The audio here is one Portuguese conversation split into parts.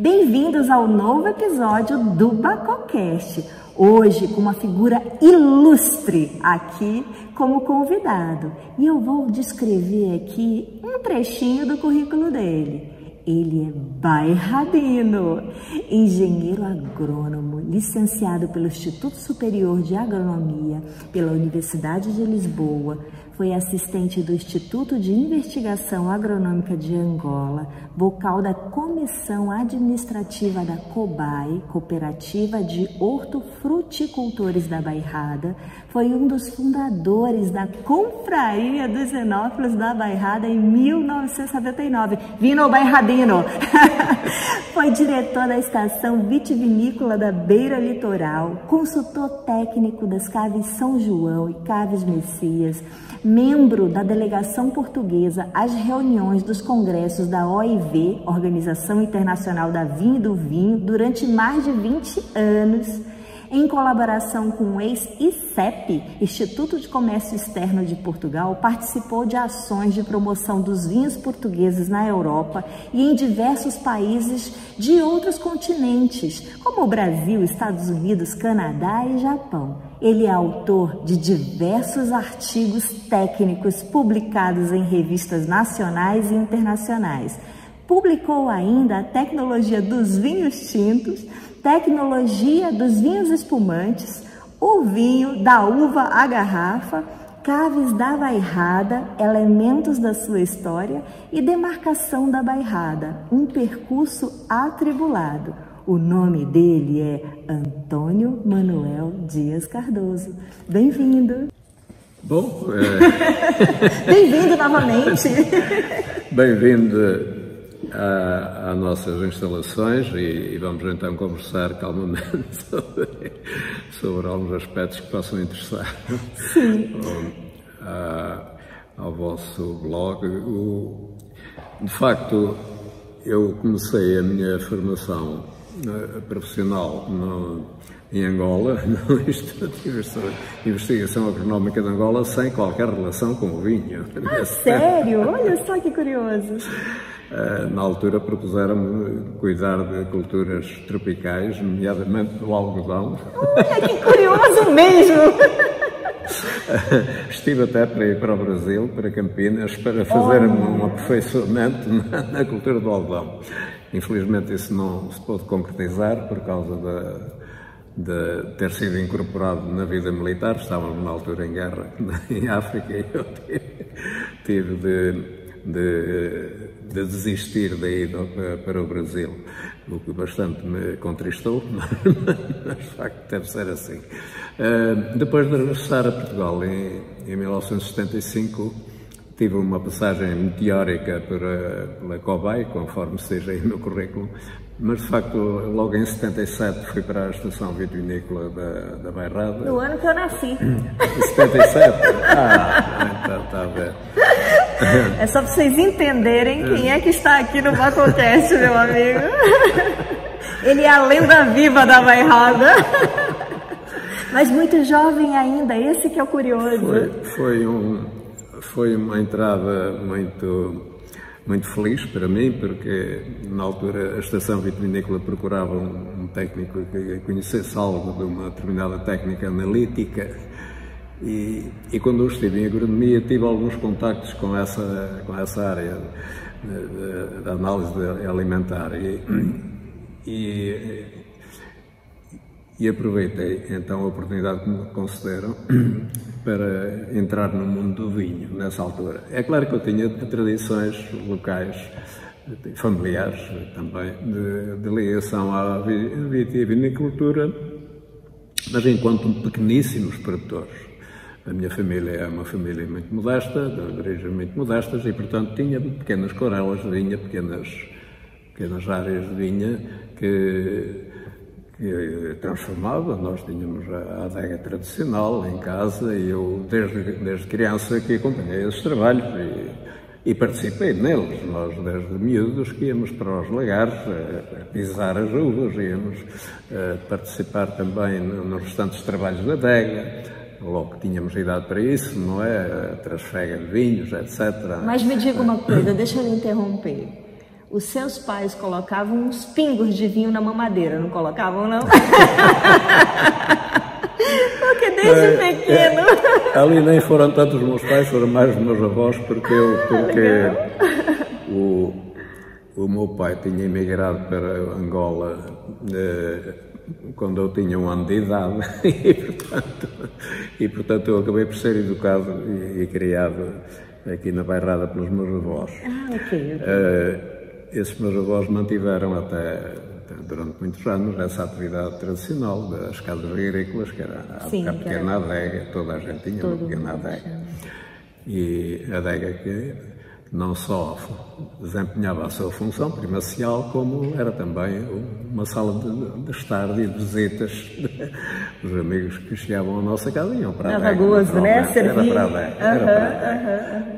Bem-vindos ao novo episódio do Bacocast. Hoje com uma figura ilustre aqui como convidado. E eu vou descrever aqui um trechinho do currículo dele. Ele é bairradino, engenheiro agrônomo, licenciado pelo Instituto Superior de Agronomia, pela Universidade de Lisboa, foi assistente do Instituto de Investigação Agronômica de Angola, vocal da Comissão Administrativa da COBAI, Cooperativa de Hortofruticultores da Bairrada, foi um dos fundadores da Confraria dos Xenófilos da Bairrada em 1979. Vino Bairradino! Foi diretor da Estação Vitivinícola da Beira Litoral, consultor técnico das Caves São João e Caves Messias, membro da delegação portuguesa às reuniões dos congressos da OIV, Organização Internacional da Vinha e do Vinho, durante mais de 20 anos, em colaboração com o ex-ICEP, Instituto de Comércio Externo de Portugal, participou de ações de promoção dos vinhos portugueses na Europa e em diversos países de outros continentes, como o Brasil, Estados Unidos, Canadá e Japão. Ele é autor de diversos artigos técnicos publicados em revistas nacionais e internacionais. Publicou ainda a tecnologia dos vinhos tintos, tecnologia dos vinhos espumantes, o vinho da uva à garrafa, caves da bairrada, elementos da sua história e demarcação da bairrada, um percurso atribulado. O nome dele é Antônio Manuel Dias Cardoso. Bem-vindo! Bom, Bem-vindo novamente! Bem-vindo às nossas instalações e vamos então conversar calmamente sobre alguns aspectos que possam interessar. Sim. Ao vosso blog. De facto, eu comecei a minha formação profissional em Angola, no Instituto de Investigação Agronómica de Angola, sem qualquer relação com o vinho. Ah, sério? Olha só que curioso! Na altura propuseram-me cuidar de culturas tropicais, nomeadamente do algodão. Olha que curioso mesmo! Estive até para ir para o Brasil, para Campinas, para fazer um aperfeiçoamento na cultura do algodão. Infelizmente isso não se pôde concretizar por causa de ter sido incorporado na vida militar. Estávamos na altura em guerra em África e eu tive de desistir da ida para o Brasil, o que bastante me contristou, mas de facto deve ser assim. Depois de regressar a Portugal em 1975, tive uma passagem meteórica pela COBAI, conforme seja aí no currículo, mas de facto logo em 77 fui para a Estação Vitivinícola da Bairrada. No ano que eu nasci. Em 77? Então está a ver. É só para vocês entenderem quem é que está aqui no Bacocast, meu amigo. Ele é a lenda viva da Bairrada. Mas muito jovem ainda, esse que é o curioso. Foi uma entrada muito feliz para mim, porque na altura a Estação Vitivinícola procurava um técnico que conhecesse algo de uma determinada técnica analítica. E quando eu estive em agronomia tive alguns contactos com essa área da análise alimentar e aproveitei então a oportunidade que me concederam para entrar no mundo do vinho nessa altura. É claro que eu tinha tradições locais, familiares também, de ligação à vitivinicultura, mas enquanto pequeníssimos produtores. A minha família é uma família muito modesta, de origens muito modestas, e portanto tinha pequenas corelas de vinha, pequenas áreas de vinha que transformava. Nós tínhamos a adega tradicional em casa e eu desde criança que acompanhei esses trabalhos e participei neles. Nós desde miúdos que íamos para os lagares a pisar as uvas, íamos participar também nos restantes trabalhos da adega. Logo que tínhamos idade para isso, não é? Trasfega de vinhos, etc. Mas me diga uma coisa, deixa eu lhe interromper. os seus pais colocavam uns pingos de vinho na mamadeira, não colocavam, não? Porque desde pequeno... Ali nem foram tanto os meus pais, foram mais os meus avós, porque o meu pai tinha emigrado para Angola quando eu tinha 1 ano de idade e portanto eu acabei por ser educado e criado aqui na bairrada pelos meus avós. Ok. Esses meus avós mantiveram até durante muitos anos essa atividade tradicional das casas agrícolas, que era a pequena adega, toda a gente tinha uma pequena adega. E a adega que não só desempenhava a sua função primacial, como era também uma sala de estar e de visitas. Os amigos que chegavam à nossa casa iam para a adega. Dava gozo, né? Era para a adega.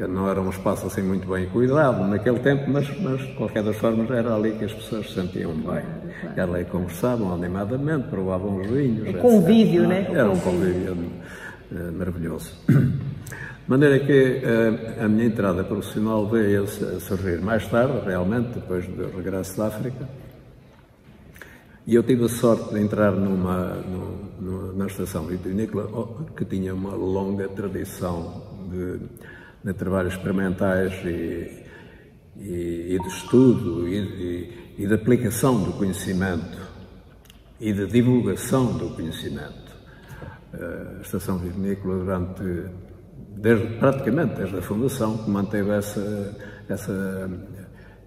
Não era um espaço assim muito bem cuidado naquele tempo, mas de qualquer das formas era ali que as pessoas se sentiam bem. Era ali que conversavam animadamente, provavam os vinhos. O convívio, né? Era um convívio maravilhoso. De maneira que a minha entrada profissional veio a surgir mais tarde, realmente, depois do regresso da África. E eu tive a sorte de entrar na estação vitivinícola, que tinha uma longa tradição de trabalhos experimentais e de estudo e de aplicação do conhecimento e de divulgação do conhecimento. A estação vitivinícola praticamente desde a fundação, que manteve essa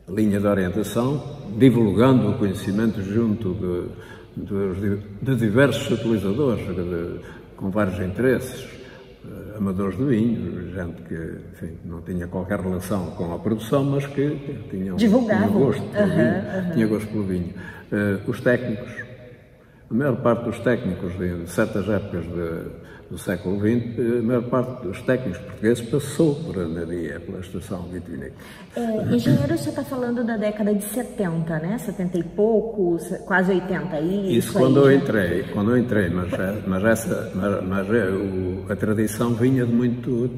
linha de orientação, divulgando o conhecimento junto de diversos utilizadores, com vários interesses, amadores de vinho, gente que, enfim, não tinha qualquer relação com a produção, mas que tinha gosto pelo vinho. Tinha gosto pelo vinho. Os técnicos, a maior parte dos técnicos de certas épocas do século XX, a maior parte dos técnicos portugueses passou por Anadia, pela estação vitivinícola. Engenheiro, você está falando da década de 70, né? 70 e pouco, quase 80. Isso quando eu entrei, mas a tradição vinha de muito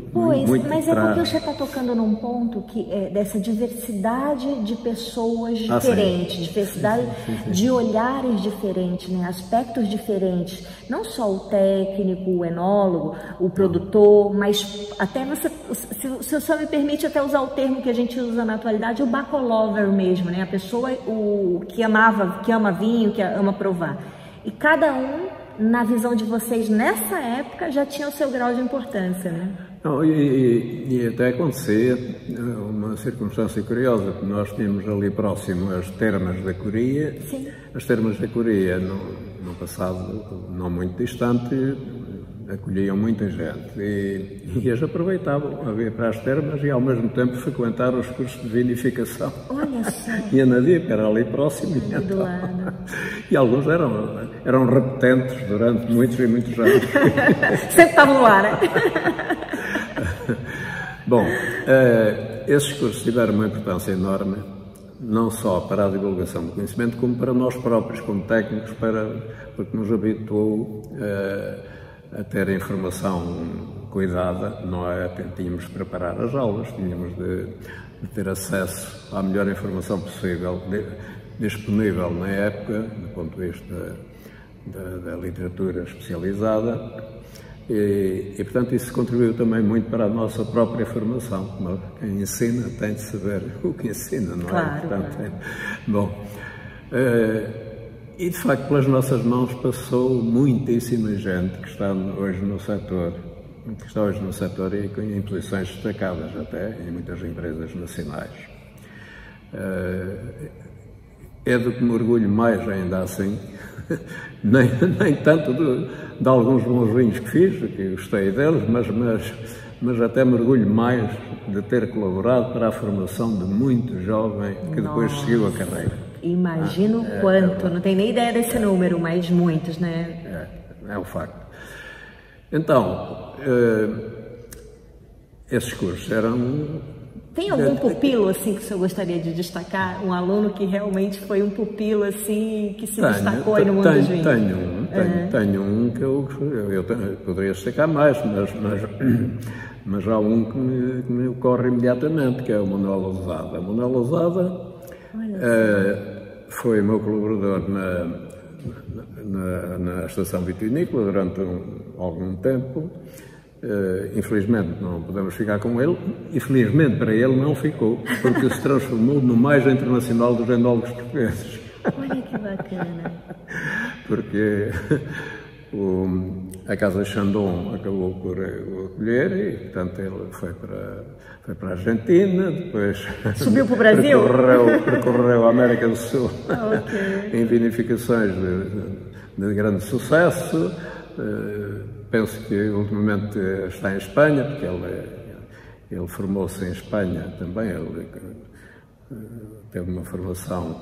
mas é porque você está tocando num ponto que é dessa diversidade de pessoas diferentes, diversidade de olhares diferentes, né? Aspectos diferentes, não só o técnico, o enólogo, o produtor, mas até se o senhor me permite até usar o termo que a gente usa na atualidade, o bacolover mesmo, né? A pessoa que ama vinho, que ama provar. E cada um, na visão de vocês nessa época, já tinha o seu grau de importância, né? Não, e até acontecia uma circunstância curiosa, que nós tínhamos ali próximo as termas da Coria. Sim. As termas da Coria, no passado não muito distante, acolhiam muita gente e eles aproveitavam a vir para as termas e ao mesmo tempo frequentar os cursos de vinificação. Olha só! E a Nadia, que era ali próximo, do lado. E alguns eram repetentes durante muitos e muitos anos. Sempre estavam lá, né? Bom, esses cursos tiveram uma importância enorme, não só para a divulgação do conhecimento, como para nós próprios, como técnicos, porque nos habituou a ter a informação cuidada, não é? Tínhamos de preparar as aulas, tínhamos de ter acesso à melhor informação possível, disponível na época, do ponto de vista da literatura especializada, e portanto isso contribuiu também muito para a nossa própria formação. Quem ensina tem de saber o que ensina, não é? Claro, portanto, claro. Bom, e de facto pelas nossas mãos passou muitíssima gente que está hoje no setor, e em posições destacadas até em muitas empresas nacionais. É do que me orgulho mais ainda assim, nem tanto de alguns bons vinhos que fiz, que gostei deles, mas até me orgulho mais de ter colaborado para a formação de muito jovem que depois seguiu a carreira. Imagino quanto, não tenho nem ideia desse número, mas muitos, né? É um facto. Então, esses cursos eram... Tem algum pupilo, assim, que o senhor gostaria de destacar? Um aluno que realmente foi um pupilo, assim, que se destacou aí no mundo dos vinhos? Tenho um que eu poderia destacar mais, mas há um que me ocorre imediatamente, que é o Manuel Lousada. Manuel Lousada foi meu colaborador na Estação Vitivinícola durante algum tempo. Infelizmente não podemos ficar com ele, e felizmente para ele não ficou, porque se transformou no mais internacional dos enólogos portugueses. Olha que bacana. Porque a Casa Chandon acabou por o acolher e, portanto, ele foi para a Argentina, depois subiu para o Brasil? Percorreu a América do Sul em vinificações de grande sucesso. Penso que ultimamente está em Espanha, porque ele formou-se em Espanha também. Ele teve uma formação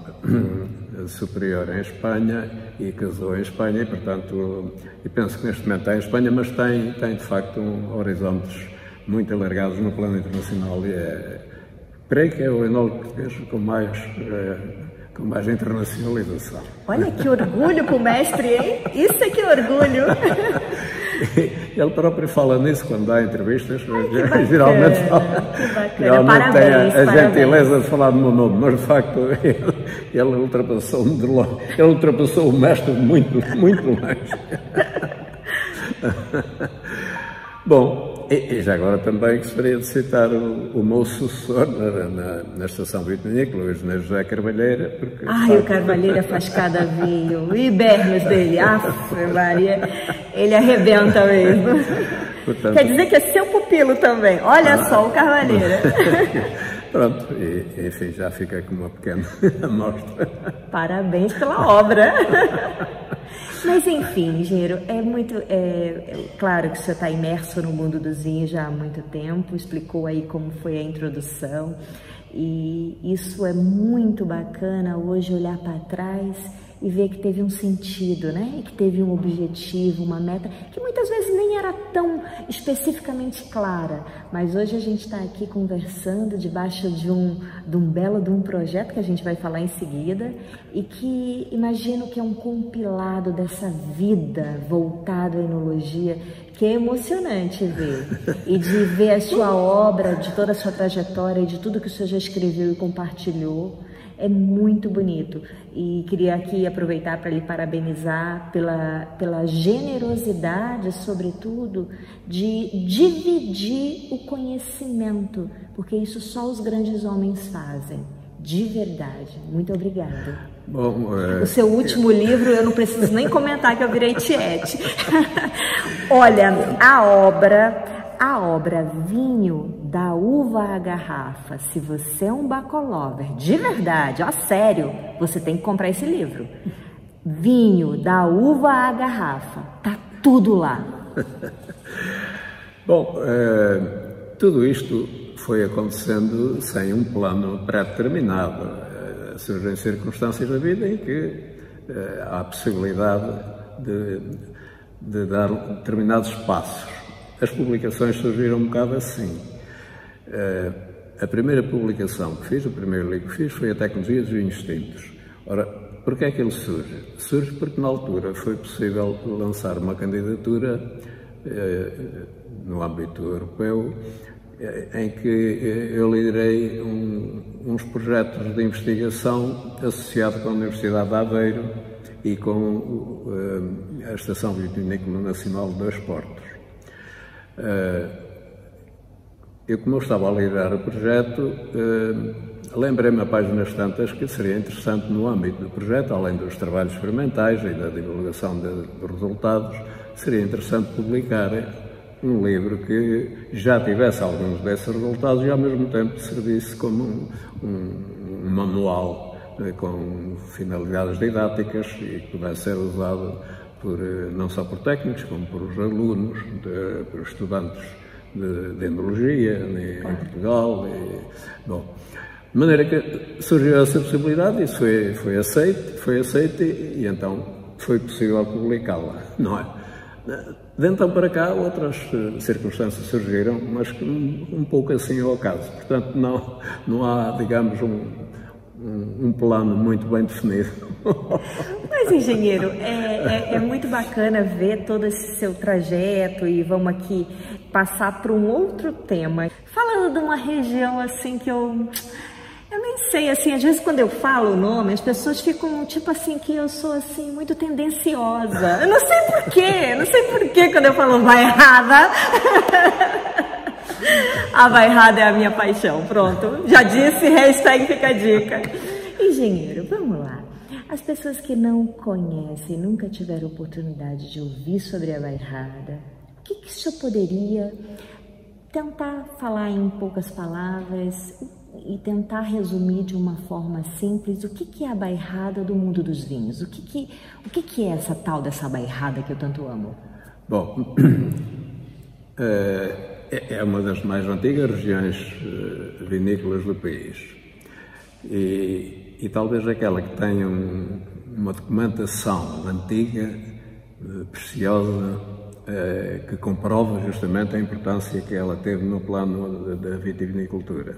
superior em Espanha e casou em Espanha, e portanto, penso que neste momento está em Espanha, mas tem de facto horizontes muito alargados no plano internacional, e creio que é o enólogo português com mais internacionalização. Olha que orgulho para o mestre, hein? Isso é que orgulho! Ele próprio fala nisso quando dá entrevistas, geralmente tem a gentileza de falar do meu nome, mas de facto ele ultrapassou o mestre muito, muito longe. Bom, e já agora também gostaria de citar o meu sucessor na Estação Vitivinícola, o engenheiro José Carvalheira. Porque, o Carvalheira faz cada vinho, o hibernos dele, Maria, ele arrebenta mesmo. Portanto, quer dizer que é seu pupilo também, olha só o Carvalheira. Pronto, enfim, já fica com uma pequena amostra. Parabéns pela obra. Mas enfim, engenheiro, claro que o senhor está imerso no mundo dos vinhos já há muito tempo, explicou aí como foi a introdução, e isso é muito bacana hoje olhar para trás e ver que teve um sentido, né? E que teve um objetivo, uma meta, que muitas vezes nem era tão especificamente clara, mas hoje a gente está aqui conversando debaixo de um belo projeto que a gente vai falar em seguida, e que imagino que é um compilado dessa vida voltada à enologia, que é emocionante ver, e de ver a sua obra, de toda a sua trajetória, e de tudo que o senhor já escreveu e compartilhou. É muito bonito, e queria aqui aproveitar para lhe parabenizar pela generosidade, sobretudo, de dividir o conhecimento, porque isso só os grandes homens fazem, de verdade. Muito obrigada. Bom, o seu último livro, eu não preciso nem comentar que eu virei tiete. Olha, a obra Vinho da Uva à Garrafa, se você é um bacolover de verdade, sério, você tem que comprar esse livro. Vinho da Uva à Garrafa, tá tudo lá. Bom, tudo isto foi acontecendo sem um plano pré-determinado. Surgem circunstâncias da vida em que há a possibilidade de dar determinados passos. As publicações surgiram um bocado assim. A primeira publicação que fiz, o primeiro livro que fiz, foi a Tecnologia dos Vinhos Tintos. Ora, porquê é que ele surge? Surge porque na altura foi possível lançar uma candidatura no âmbito europeu, em que eu liderei uns projetos de investigação associados com a Universidade de Aveiro e com a Estação Vitivinícola Nacional de Dois Portos. Como eu estava a liderar o projeto, lembrei-me a páginas tantas que seria interessante no âmbito do projeto, além dos trabalhos experimentais e da divulgação dos resultados, seria interessante publicar um livro que já tivesse alguns desses resultados e ao mesmo tempo servisse como um manual com finalidades didáticas e que pudesse ser usado não só por técnicos, como por os alunos, por estudantes de enologia em Portugal. Bom, de maneira que surgiu essa possibilidade, isso foi aceito e então foi possível publicá-la, não é? De então para cá outras circunstâncias surgiram, mas um pouco assim ao acaso. Portanto, não há, digamos, um plano muito bem definido. Mas, engenheiro, é muito bacana ver todo esse seu trajeto e vamos aqui passar para um outro tema. Falando de uma região assim que eu nem sei, assim, às vezes quando eu falo o nome, as pessoas ficam tipo assim, que eu sou assim, muito tendenciosa. Eu não sei por quê quando eu falo Bairrada. A Bairrada é a minha paixão, pronto. Já disse, hashtag fica a dica. Engenheiro, vamos lá. As pessoas que não conhecem, nunca tiveram oportunidade de ouvir sobre a Bairrada, o que o senhor poderia tentar falar em poucas palavras e tentar resumir de uma forma simples o que é a Bairrada do mundo dos vinhos? O que é essa tal dessa Bairrada que eu tanto amo? Bom, é uma das mais antigas regiões vinícolas do país e talvez aquela que tenha uma documentação antiga, preciosa, que comprova justamente a importância que ela teve no plano da vitivinicultura.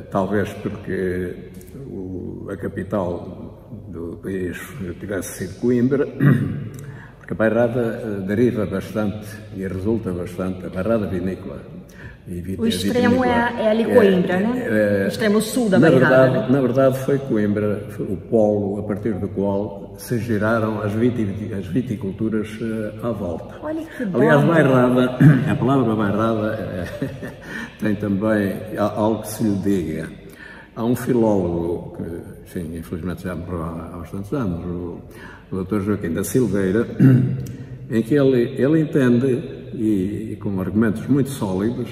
Talvez porque a capital do país tivesse sido Coimbra, porque a Bairrada deriva bastante e resulta bastante, a Bairrada vinícola. O extremo é ali Coimbra, né? O extremo sul da Bairrada. Na verdade foi Coimbra o polo a partir do qual se geraram as viticulturas à volta. Olha que bom. Aliás, Bairrada, a palavra Bairrada tem também algo que se lhe diga. Há um filólogo que, sim, infelizmente já morreu há bastantes anos, o Dr. Joaquim da Silveira, em que ele entende, e com argumentos muito sólidos,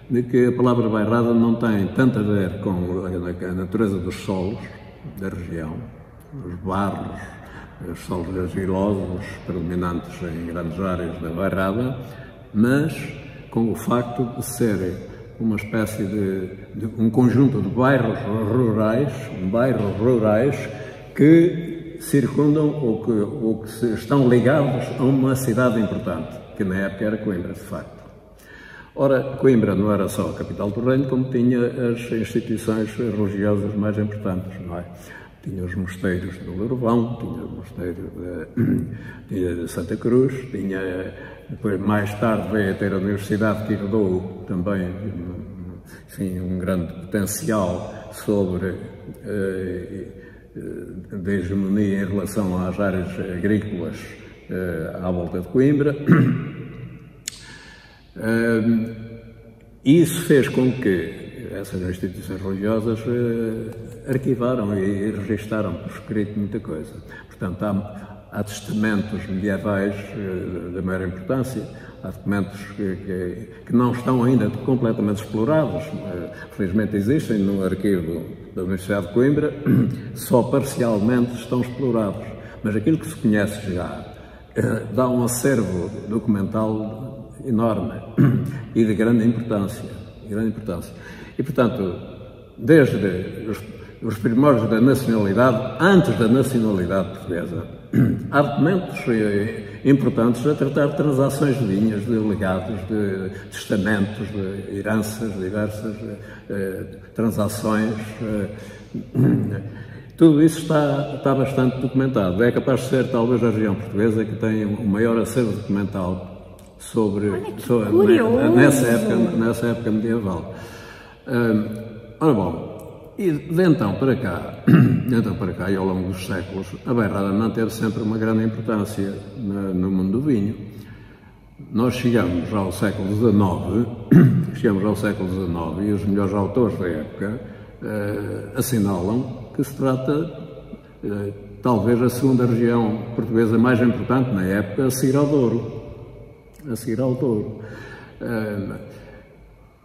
de que a palavra Bairrada não tem tanto a ver com a natureza dos solos da região, os barros, os solos argilosos, predominantes em grandes áreas da Bairrada, mas com o facto de serem uma espécie de um conjunto de bairros rurais que circundam ou que estão ligados a uma cidade importante, que na época era Coimbra, de facto. Ora, Coimbra não era só a capital do reino, como tinha as instituições religiosas mais importantes, não é? Tinha os mosteiros do Lourovão, tinha o mosteiro de Santa Cruz, depois mais tarde veio a ter a Universidade que herdou também, enfim, um grande potencial sobre da hegemonia em relação às áreas agrícolas à volta de Coimbra. Isso fez com que essas instituições religiosas arquivaram e registaram por escrito muita coisa. Portanto, há testamentos medievais da maior importância, há documentos que não estão ainda completamente explorados, felizmente existem no arquivo da Universidade de Coimbra, só parcialmente estão explorados, mas aquilo que se conhece já dá um acervo documental enorme e de grande importância. E, portanto, desde os primórdios da nacionalidade, antes da nacionalidade portuguesa, há documentos importantes a tratar de transações de vinhas, de legados, de testamentos, de heranças, diversas transações. Tudo isso está bastante documentado. É capaz de ser, talvez, a região portuguesa que tem o maior acervo documental sobre nessa época medieval. Ora bom, e de então para cá e ao longo dos séculos, a Bairrada manteve sempre uma grande importância no mundo do vinho. Nós chegamos ao século XIX, e os melhores autores da época assinalam que se trata, talvez, a segunda região portuguesa mais importante na época, a seguir ao Douro.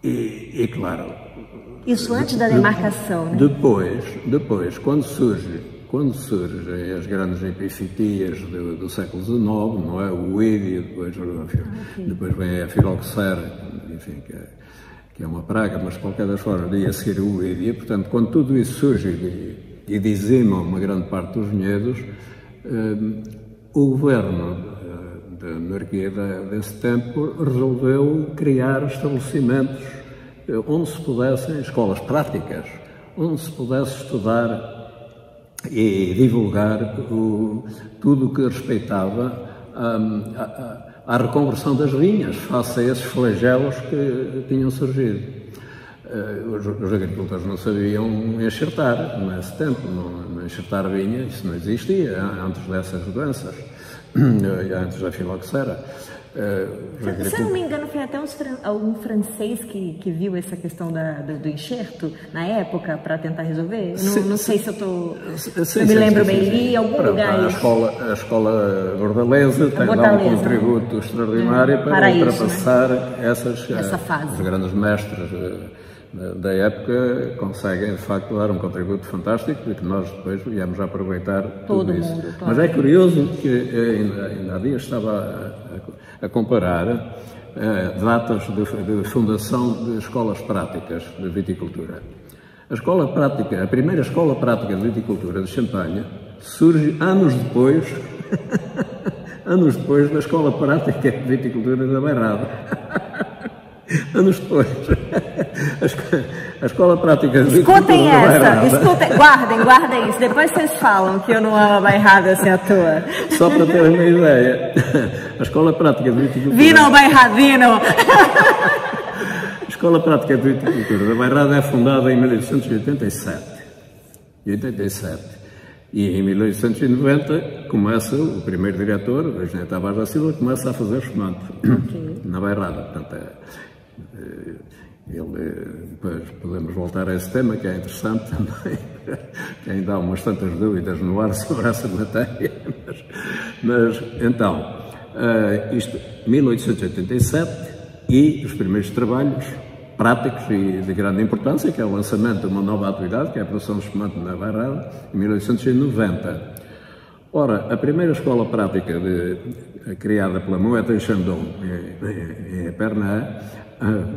E claro... Isso antes da demarcação, né? Depois, quando surgem as grandes epifitias do século XIX, não é? O Uídia, depois vem a filoxera, enfim, que é uma praga, mas de qualquer das formas, ia seguir o Uídia. Portanto, quando tudo isso surge e dizima uma grande parte dos vinhedos, o governo da monarquia desse tempo resolveu criar estabelecimentos onde se pudessem, escolas práticas, onde se pudesse estudar e divulgar tudo o que respeitava à reconversão das vinhas, face a esses flagelos que tinham surgido. Os agricultores não sabiam enxertar nesse tempo, não enxertar vinha, isso não existia antes dessas doenças, antes da filoxera. Se eu não me engano, foi até algum francês que viu essa questão do enxerto na época para tentar resolver? Não sei se eu me lembro bem, li em algum lugar. A escola bordalesa tem lá um contributo extraordinário para ultrapassar essa fase. Os grandes mestres da época conseguem, de facto, dar um contributo fantástico e que nós depois viemos a aproveitar tudo isso. Mas é curioso que ainda há dias estava a comparar datas de fundação de escolas práticas de viticultura. A primeira escola prática de viticultura de Champagne surge anos depois da escola prática de viticultura da Bairrada. Anos depois. A escola prática de viticultura da Bairrada. Escutem, guardem isso. Depois vocês falam que eu não amo a Bairrada assim à toa. Só para terem uma ideia. A escola prática de viticultura... Vino, Bairradino! A escola prática de viticultura da Bairrada é fundada em 1887. E em 1890 começa o primeiro diretor, o engenheiro Tavares da Silva, começa a fazer espumante na Bairrada. Portanto, depois podemos voltar a esse tema, que é interessante também, que ainda há umas tantas dúvidas no ar sobre essa matéria. Mas então, isto, 1887, e os primeiros trabalhos práticos e de grande importância, que é o lançamento de uma nova atividade, que é a produção de espumante na Bairrada, em 1890. Ora, a primeira escola prática criada pela Moët & Chandon em Épernay,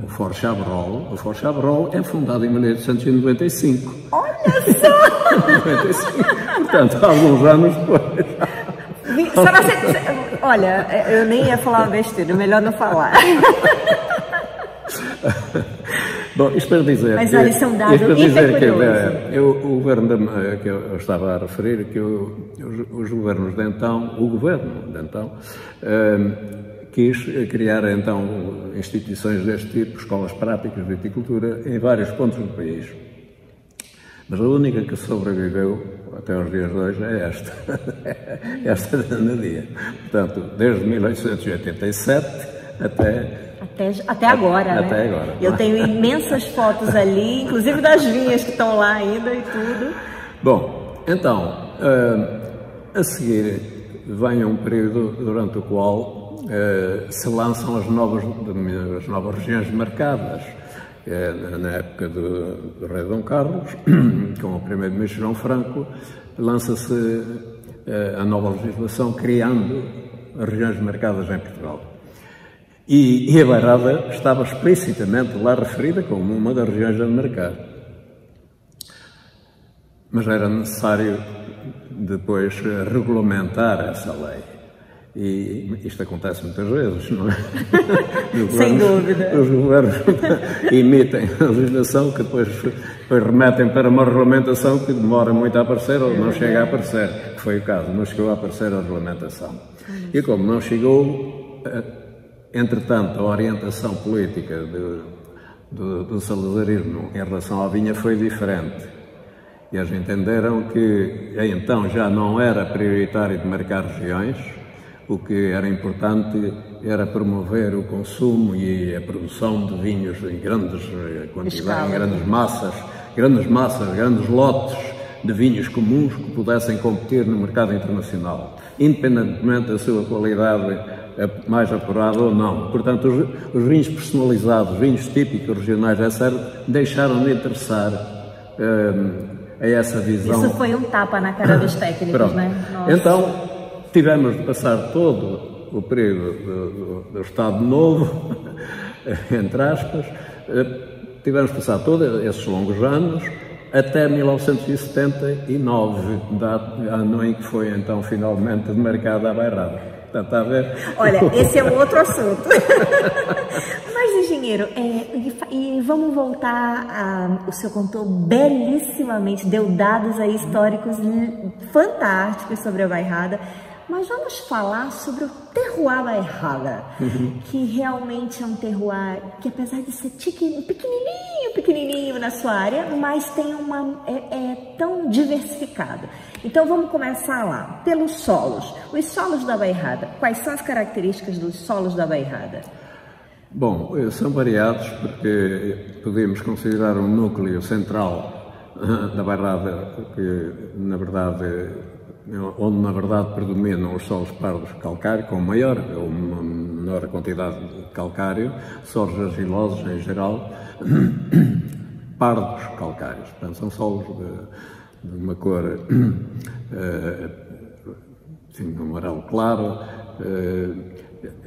o Fort Chabrol. O Fort Chabrol é fundado em 1895. Olha só! 95. Portanto, alguns anos depois. Olha, eu nem ia falar uma besteira, melhor não falar. Bom, isto para dizer... Mas olha, isso é um dado o governo que eu estava a referir, que os governos de então, o governo de então, quis criar então instituições deste tipo, escolas práticas de viticultura, em vários pontos do país. Mas a única que sobreviveu até aos dias de hoje é esta da Anadia. Portanto, desde 1887 até agora, até né? agora. Eu tenho imensas fotos ali, inclusive das vinhas que estão lá ainda e tudo. Bom, então, a seguir vem um período durante o qual se lançam as novas regiões marcadas. Na época do rei Dom Carlos, com o primeiro-ministro João Franco, lança-se a nova legislação criando as regiões marcadas em Portugal. E a Bairrada estava explicitamente lá referida como uma das regiões a marcar. Mas era necessário depois regulamentar essa lei. E isto acontece muitas vezes, não é? Sem dúvida. Os governos emitem a legislação que depois remetem para uma regulamentação que demora muito a aparecer ou não chega a aparecer, que foi o caso, não chegou a aparecer a regulamentação. E como não chegou, entretanto, a orientação política do salazarismo em relação à vinha foi diferente. E eles entenderam que então já não era prioritário demarcar regiões. O que era importante era promover o consumo e a produção de vinhos em grandes quantidades, em grandes massas, grandes lotes de vinhos comuns que pudessem competir no mercado internacional, independentemente da sua qualidade mais apurada ou não. Portanto, os vinhos personalizados, vinhos típicos regionais, etc., deixaram de interessar a essa visão. Isso foi um tapa na cara dos técnicos, né? Nossa. Então, tivemos de passar todo o período do Estado Novo, entre aspas, tivemos de passar todos esses longos anos, até 1979, ano em que foi então finalmente demarcada a Bairrada. Está a ver? Olha, esse é um outro assunto. Mas, engenheiro, engenheiro, e vamos voltar o senhor contou belíssimamente, deu dados aí históricos fantásticos sobre a Bairrada, mas vamos falar sobre o terroir Bairrada, que realmente é um terroir que, apesar de ser pequenininho na sua área, mas tem é tão diversificado. Então vamos começar lá, pelos solos. Os solos da Bairrada, quais são as características dos solos da Bairrada? Bom, são variados porque podemos considerar um núcleo central da Bairrada, que na verdade, onde na verdade predominam os solos pardos calcário, com maior ou menor quantidade de calcário, solos argilosos em geral, pardos calcários. Portanto, são solos de uma cor assim, amarelo claro,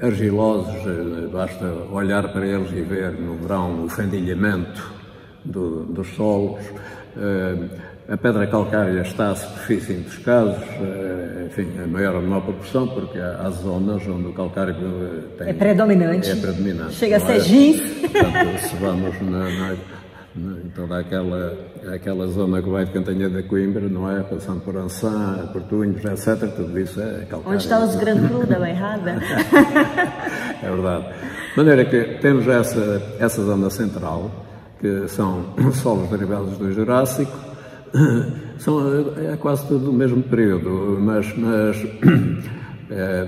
argilosos, basta olhar para eles e ver no verão o fendilhamento dos solos. A pedra calcária está à superfície em muitos casos, enfim, a maior ou menor proporção, porque há zonas onde o calcário é predominante. Chega a ser giz. Portanto, se vamos em toda aquela zona que vai de Cantanhede a Coimbra, não é? Passando por Ançã, por Túnez, etc. Tudo isso é calcário. Onde está os Gran Cru da Bairrada? É verdade. De maneira que temos essa zona central, que são solos derivados do Jurássico, é quase tudo do mesmo período, mas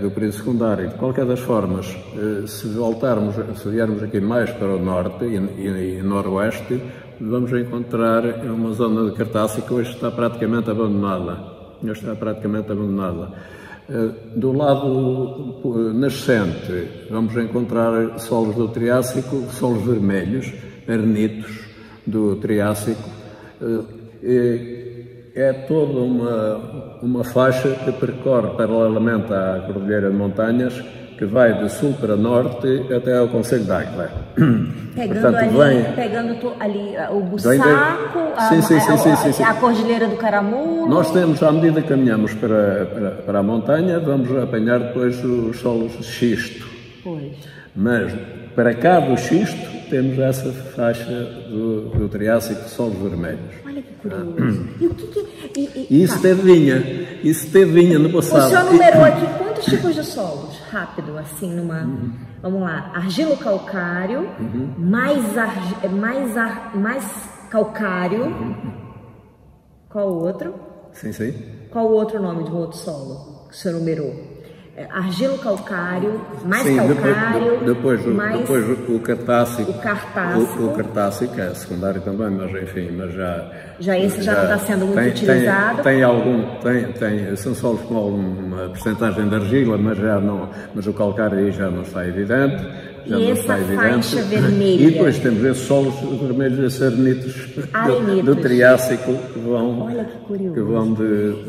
do período secundário. De qualquer das formas, se viermos aqui mais para o norte e noroeste, vamos encontrar uma zona de Cartáceo que hoje está praticamente abandonada. Do lado nascente, vamos encontrar solos do Triássico, solos vermelhos, arenitos do Triássico. É toda uma faixa que percorre paralelamente à Cordilheira de Montanhas, que vai de sul para norte até ao concelho de Águeda. Pegando ali o Bussaco, a Cordilheira do Caramulo. Nós temos, à medida que caminhamos para a montanha, vamos apanhar depois os solos de xisto. Pois. Mas para cá do xisto temos essa faixa do Triássico de solos vermelhos. Olha que curioso. E o que Isso teve vinha no passado. O senhor numerou aqui quantos tipos de solos? Rápido, assim, vamos lá. Argilo calcário, mais calcário. Qual o outro? Sim. Qual o outro nome de um outro solo que o senhor numerou? Argilo calcário, mais sim, calcário, depois o Cartáceo. O Cartáceo, que é secundário também, mas enfim, esse já não está sendo muito utilizado. São solos com alguma porcentagem de argila, mas o calcário aí já não está evidente. E essa faixa vermelha? E depois temos esses solos vermelhos, esses arenitos do Triássico que vão, olha que curioso. Que vão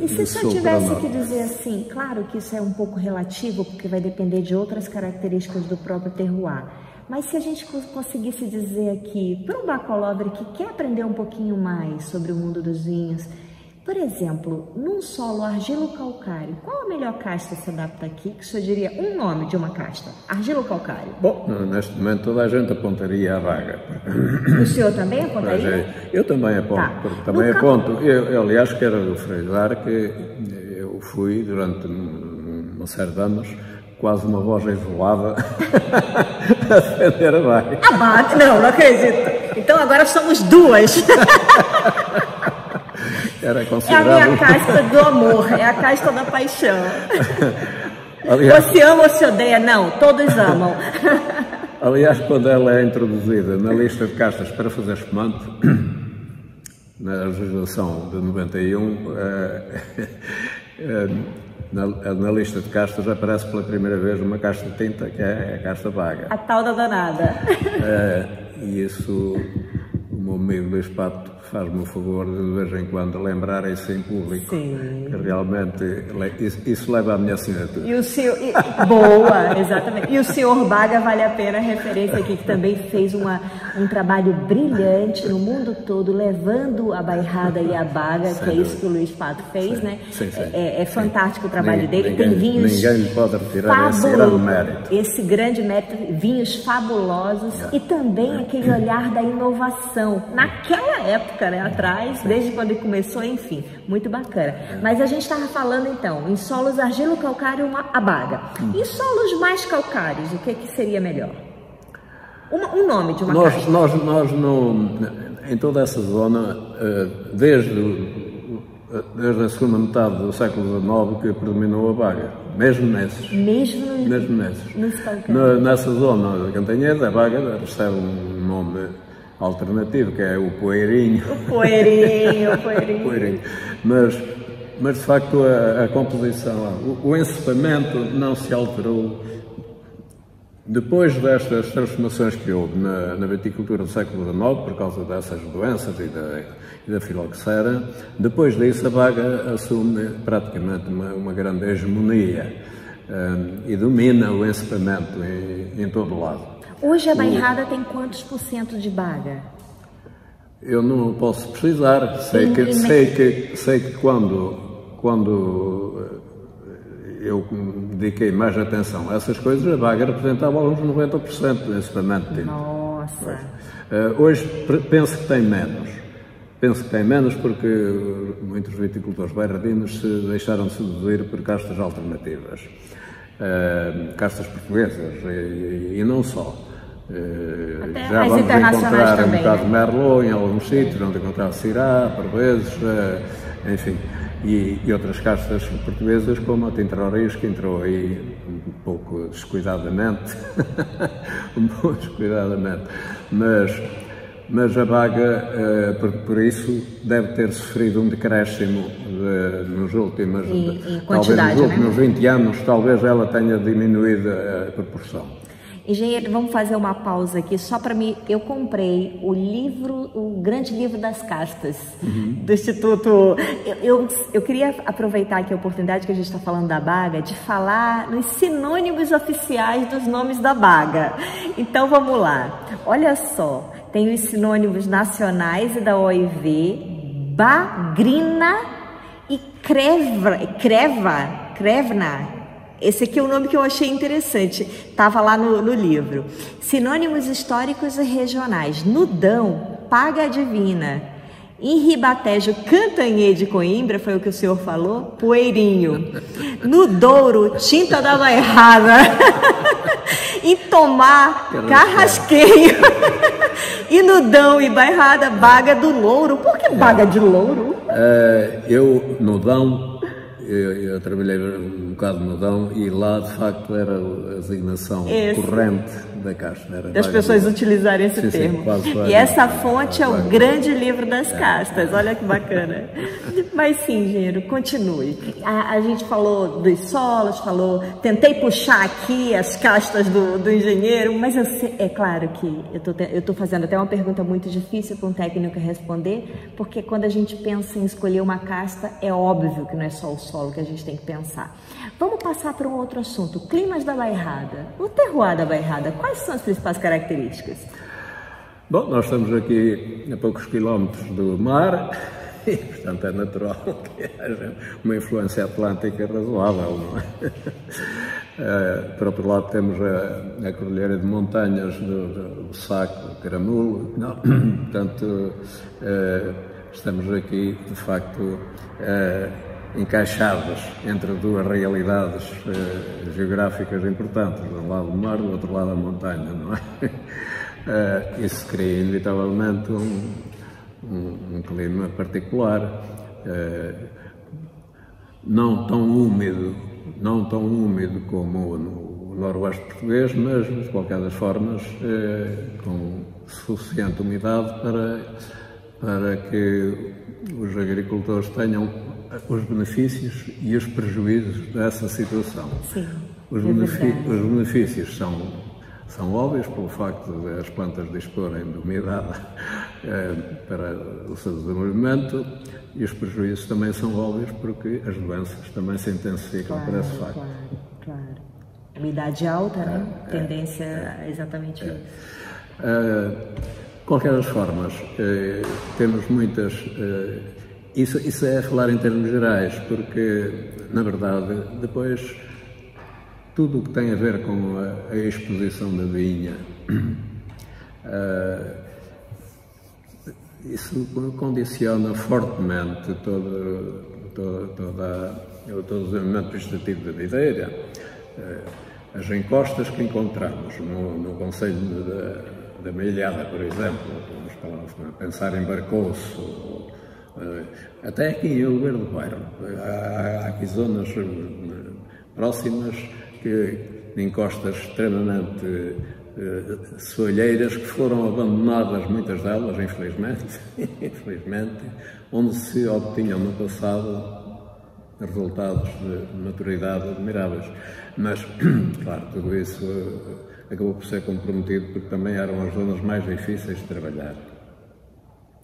e se o senhor tivesse que dizer assim, claro que isso é um pouco relativo, porque vai depender de outras características do próprio terroir, mas se a gente conseguisse dizer aqui, para um bacolodre que quer aprender um pouquinho mais sobre o mundo dos vinhos, por exemplo, num solo argilo-calcário, qual a melhor casta se adapta aqui? Que o senhor diria um nome de uma casta? Argilo-calcário. Bom, neste momento toda a gente apontaria a vaga. O senhor também apontaria? Eu também aponto, porque também aponto. Eu, aliás, quero frisar que eu fui, durante uma série de anos, quase uma voz isolada a defender a vaga. Não acredito. Então agora somos duas. Era considerado... É a minha casta do amor, é a casta da paixão. Aliás, você ama ou se odeia? Não, todos amam. Aliás, quando ela é introduzida na lista de castas para fazer espumante, na legislação de 91, na lista de castas aparece pela primeira vez uma casta de tinta, que é a casta vaga. A tal da danada. E isso, o meu amigo Luís Pato faz-me o favor de vez em quando lembrar isso em público. Sim. Que realmente isso leva à minha assinatura. E o senhor, boa, exatamente. E o senhor Baga, vale a pena a referência aqui, que também fez um trabalho brilhante no mundo todo, levando a bairrada e a baga, que é isso que o Luiz Pato fez, né? Sim. É fantástico o trabalho dele. Tem vinhos ninguém lhe pode retirar esse grande mérito. Esse grande mérito, vinhos fabulosos e também aquele olhar da inovação. Naquela época, né, atrás, desde quando ele começou, enfim, muito bacana. Mas a gente estava falando então, em solos argilo-calcário, a baga. E solos mais calcários, o que seria melhor? Um nome de uma casta. Nós em toda essa zona, desde a segunda metade do século XIX, que predominou a baga, mesmo nesses. Nessa zona da Cantanhede, a baga recebe um nome alternativo, que é o poeirinho. O poeirinho. Mas de facto a composição, o encepamento não se alterou. Depois destas transformações que houve na viticultura do século XIX, por causa dessas doenças e da filoxera, depois disso a baga assume praticamente uma grande hegemonia e domina o encepamento em todo o lado. Hoje a bairrada tem quantos % de baga? Eu não posso precisar. Sei que quando eu dediquei mais atenção a essas coisas, a baga representava uns 90% do encepamento. Nossa! Hoje penso que tem menos. Penso que tem menos porque muitos viticultores bairradinos se deixaram de seduzir por castas alternativas. Castas portuguesas e não só. Já vamos encontrar também, um bocado de Merlot em alguns sítios, onde encontrar Syrah, por vezes, enfim, e outras castas portuguesas, como a Tinta-Roriz, que entrou aí um pouco descuidadamente, mas a baga, por isso, deve ter sofrido um decréscimo nos últimos, talvez nos últimos 20 anos, talvez ela tenha diminuído a proporção. Engenheiro, vamos fazer uma pausa aqui, só para mim. Eu comprei o grande livro das castas do Instituto. Eu queria aproveitar aqui a oportunidade que a gente está falando da baga, de falar nos sinônimos oficiais dos nomes da baga. Então vamos lá. Olha só, tem os sinônimos nacionais e da OIV, bagrina e crevna. Esse aqui é o nome que eu achei interessante, estava lá no livro. Sinônimos históricos e regionais. Nudão, paga divina. Em Ribatejo, Cantanhede de Coimbra, foi o que o senhor falou, poeirinho. No Douro, tinta da bairrada. Em Tomar, carrasqueio. E Nudão e bairrada, baga do louro. Por que baga de louro? Nudão, eu trabalhei um bocado no Dão e lá de facto era a designação corrente da casta. Das pessoas utilizarem esse termo. E essa fonte é o grande livro das castas, olha que bacana. Mas sim, engenheiro, continue. A gente falou dos solos, tentei puxar aqui as castas do engenheiro, mas é claro que eu estou fazendo até uma pergunta muito difícil para um técnico responder, porque quando a gente pensa em escolher uma casta, é óbvio que não é só o solo que a gente tem que pensar. Vamos passar para um outro assunto, climas da bairrada. O terroir da bairrada, quais são as principais características? Bom, nós estamos aqui a poucos quilómetros do mar e, portanto, é natural que haja uma influência atlântica razoável, não é? Por outro lado, temos a cordilheira de montanhas do Saco, do Caramulo, portanto, estamos aqui, de facto, encaixadas entre duas realidades geográficas importantes, de um lado o mar, do outro lado a montanha, não é? Isso cria inevitavelmente um clima particular, não tão úmido como no noroeste português, mas de qualquer das formas com suficiente umidade para que os agricultores tenham os benefícios e os prejuízos dessa situação. Sim, os benefícios são óbvios pelo facto de as plantas disporem de umidade para o seu desenvolvimento, e os prejuízos também são óbvios porque as doenças também se intensificam por esse facto. Claro, claro. Uma idade alta, né? Tendência a exatamente isso. De qualquer das formas, temos muitas... Isso é falar em termos gerais, porque, na verdade, depois, tudo o que tem a ver com a exposição da vinha, isso condiciona fortemente todo o desenvolvimento vegetativo da videira. As encostas que encontramos no concelho da Milhada, por exemplo, vamos pensar em Barcoço, até aqui em Oliveira do Bairro, há aqui zonas próximas de encostas extremamente soalheiras que foram abandonadas, muitas delas, infelizmente, onde se obtinham no passado resultados de maturidade admiráveis. Mas, claro, tudo isso acabou por ser comprometido porque também eram as zonas mais difíceis de trabalhar,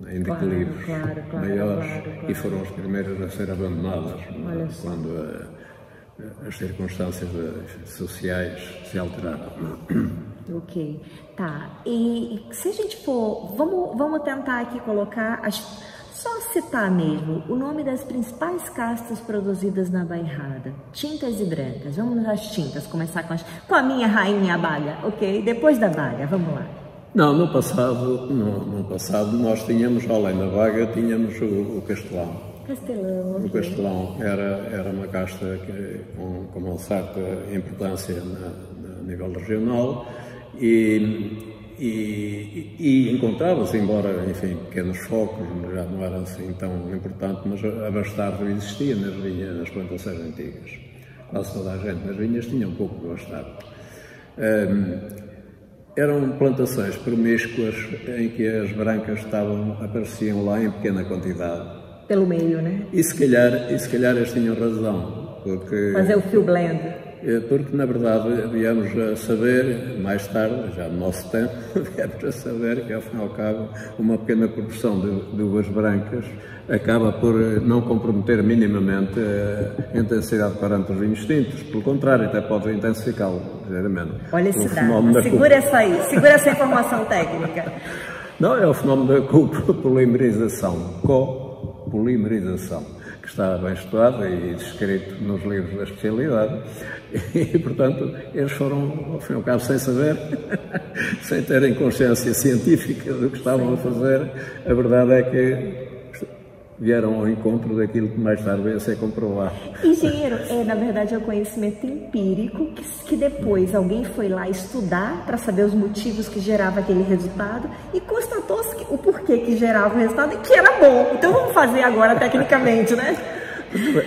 em declives maiores, e foram as primeiras a ser abandonadas quando as circunstâncias sociais se alteraram. Ok, tá. E se a gente for, vamos tentar aqui colocar, só citar mesmo o nome das principais castas produzidas na Bairrada. Tintas e brancas. Vamos às tintas, começar com a minha rainha, a baga, ok? Depois da baga, vamos lá. Não, no passado nós tínhamos, além da baga, tínhamos o castelão. Castelão. O castelão era uma casta com uma certa importância a nível regional e encontrava-se, embora, enfim, pequenos focos, já não era assim tão importante, mas a bastardo existia nas plantações antigas. Quase toda a gente nas vinhas tinha um pouco de bastardo. Eram plantações promíscuas em que as brancas apareciam lá em pequena quantidade. Pelo meio, né? E se calhar eles tinham razão, porque... Fazer o fio blend. Porque, na verdade, viemos a saber, mais tarde, já no nosso tempo, viemos a saber que, ao fim e ao cabo, uma pequena proporção de uvas brancas acaba por não comprometer minimamente a intensidade de parâmetros vinhos tintos. Pelo contrário, até pode intensificá-lo, ligeiramente. Olha esse dado, segura essa informação técnica. Não, é o fenómeno da copolimerização, que está bem estudado e descrito nos livros da especialidade, e, portanto, eles foram, ao fim e ao cabo, sem saber, sem terem consciência científica do que estavam a fazer. A verdade é que vieram ao encontro daquilo que mais tarde veio a ser comprovado. Engenheiro, na verdade é o conhecimento empírico que depois alguém foi lá estudar para saber os motivos que gerava aquele resultado e constatou-se o porquê que gerava o resultado e que era bom. Então vamos fazer agora tecnicamente, né?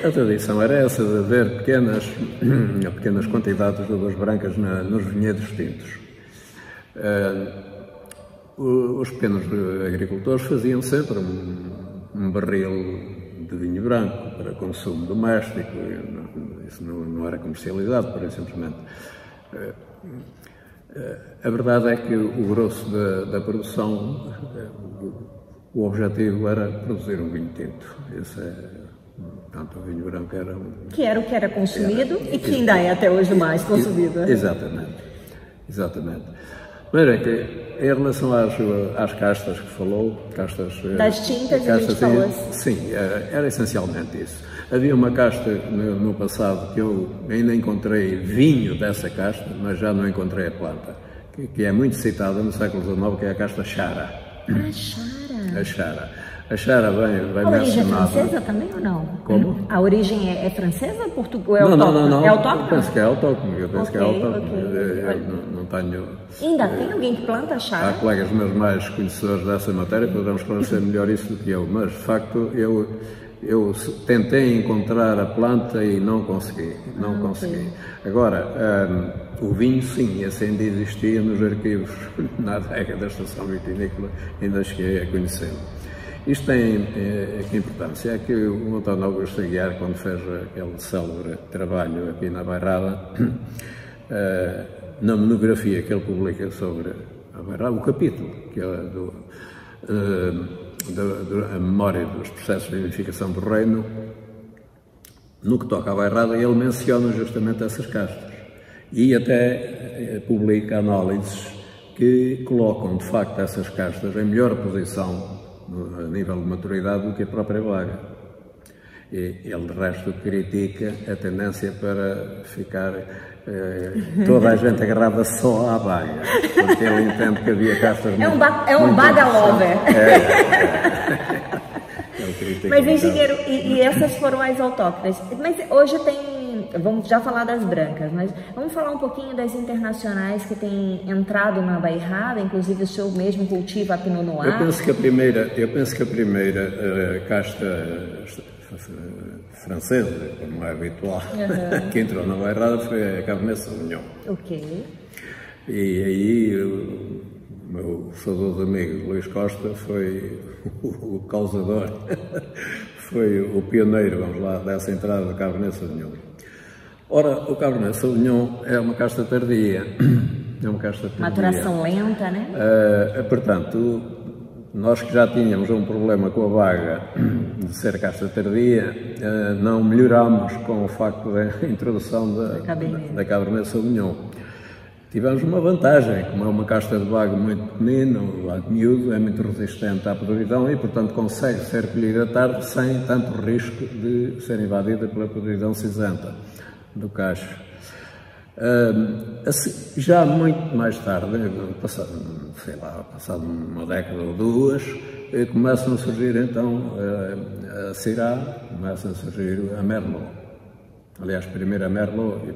A tradição era essa, de haver pequenas quantidades de uvas brancas nos vinhedos tintos. Os pequenos agricultores faziam sempre um barril de vinho branco para consumo doméstico, isso não era comercializado, por simplesmente. A verdade é que o grosso da produção, o objetivo era produzir um vinho tinto. Portanto, o vinho branco era que era o que era consumido e que ainda é até hoje mais consumido. Exatamente. Mas é que, em relação às castas que falou, das tintas e vinhos falou. Sim, era essencialmente isso. Havia uma casta no passado que eu ainda encontrei vinho dessa casta, mas já não encontrei a planta, que é muito citada no século XIX, que é a casta Chara. A Chara. A Chara vem mencionada. A origem é francesa também ou não? Como? A origem é francesa ou portuguesa? Não. É autóctone? Eu penso que é autóctone. Não tenho... Ainda tem alguém que planta a Chara? Há colegas meus mais conhecedores dessa matéria, poderão esclarecer melhor isso do que eu, mas de facto eu tentei encontrar a planta e não consegui. Agora, o vinho, sim, esse ainda existia nos arquivos na adega da Estação Vitinícola, ainda cheguei a conhecê-lo. Isto tem que importância, é que o António Augusto Aguiar, quando fez aquele célebre trabalho aqui na Bairrada, na monografia que ele publica sobre a Bairrada, o capítulo que é a memória dos processos de vinificação do reino, no que toca à bairrada, ele menciona justamente essas castas e até publica análises que colocam, de facto, essas castas em melhor posição a nível de maturidade do que a própria vaga. E ele, de resto, critica a tendência para ficar toda a gente agarrada só à vaga, porque ele entende que havia castas é um bagalover. Mas, engenheiro, e essas foram as autóctones. Mas hoje tem, vamos já falar das brancas, mas vamos falar um pouquinho das internacionais que têm entrado na bairrada, inclusive o senhor mesmo cultiva a Pinot Noir. Eu penso que a primeira casta francesa, como é habitual, que entrou na bairrada foi a Cabernet Sauvignon. Ok. E aí o meu saudoso amigo Luís Costa foi o causador, foi o pioneiro, vamos lá, dessa entrada do Cabernet Sauvignon. Ora, o Cabernet Sauvignon é uma casta tardia, Maturação lenta, né? Portanto, nós que já tínhamos um problema com a vaga de ser casta tardia, não melhoramos com o facto da introdução da Cabernet Sauvignon. Tivemos uma vantagem, como é uma casta de vaga muito pequenina, o vago miúdo, é muito resistente à podridão e, portanto, consegue ser colhida à tarde sem tanto risco de ser invadida pela podridão cinzenta do cacho. Já muito mais tarde, passado uma década ou duas, começam a surgir então a Syrah, começam a surgir a Merlot. Aliás, primeiro a Merlot e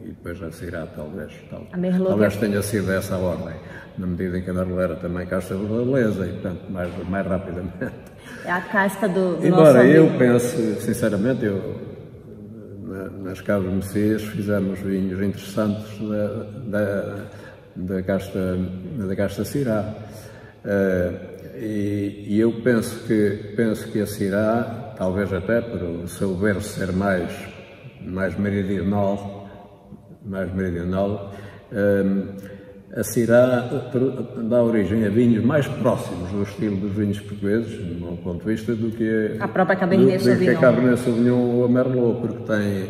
depois a Syrah, talvez tenha sido essa a ordem, na medida em que a Merlot era também casta bordelesa e, portanto, mais rapidamente. É a casta do Embora eu pense, sinceramente, nas Casas Messias fizemos vinhos interessantes da casta Syrah. E eu penso que a Syrah, talvez até por o seu berço ser mais meridional, a Syrah dá origem a vinhos mais próximos do estilo dos vinhos portugueses, do meu ponto de vista, do que a própria Cabernet Sauvignon. A Cabernet Sauvignon ou a Merlot, porque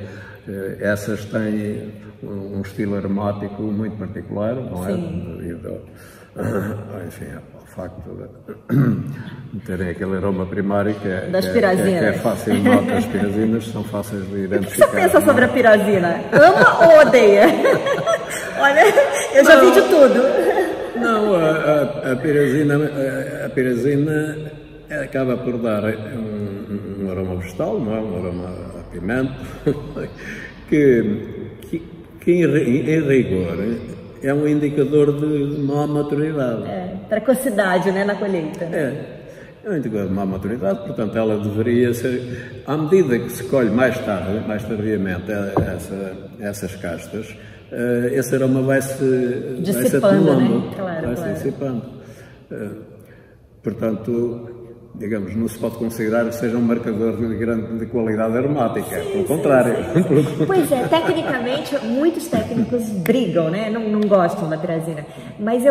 essas têm um estilo aromático muito particular, não é? Devido enfim, ao facto de terem aquele aroma primário que é fácil de notar. As pirazinas são fáceis de identificar. O que você pensa sobre a pirazina? Ama ou odeia? Olha, eu já vi de tudo. Não, a pirazina acaba por dar um aroma vegetal, não é? Um aroma a pimenta, que em rigor é um indicador de má maturidade. Precocidade, né, na colheita. É um indicador de má maturidade, portanto ela deveria ser, à medida que se colhe mais tardiamente essas castas, esse aroma vai-se atenuando, né? vai-se dissipando. Portanto, digamos, não se pode considerar que seja um marcador de qualidade aromática, pelo contrário. Pois é, tecnicamente, muitos técnicos brigam, né? Não gostam da pirazina. Mas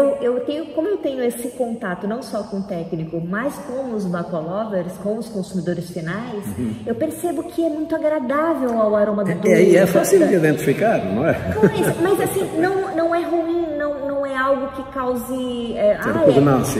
como eu tenho esse contato não só com o técnico, mas com os bacolovers, com os consumidores finais, eu percebo que é muito agradável ao aroma do E é fácil de identificar, não é? Mas assim, não é ruim, não é algo que cause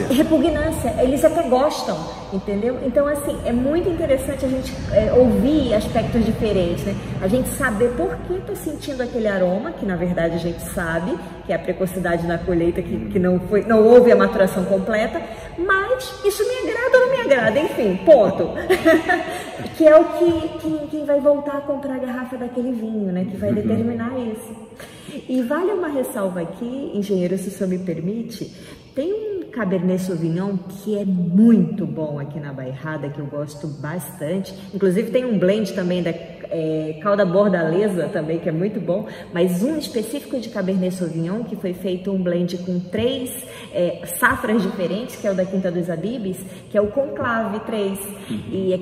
repugnância. Eles até gostam, entendeu? Então, assim, é muito interessante a gente ouvir aspectos diferentes, né? A gente saber por que estou sentindo aquele aroma, que na verdade a gente sabe, que é a precocidade na colheita, que não houve a maturação completa, mas isso me agrada ou não me agrada, enfim, ponto. Que é o que quem vai voltar a comprar a garrafa daquele vinho, né? Que vai determinar isso. E vale uma ressalva aqui, engenheiro, se o senhor me permite, tem um Cabernet Sauvignon que é muito bom aqui na bairrada, que eu gosto bastante. Inclusive tem um blend também Calda Bordaleza também, que é muito bom, mas um específico de Cabernet Sauvignon, que foi feito um blend com 3 safras diferentes, que é o da Quinta dos Abibes, que é o Conclave 3. E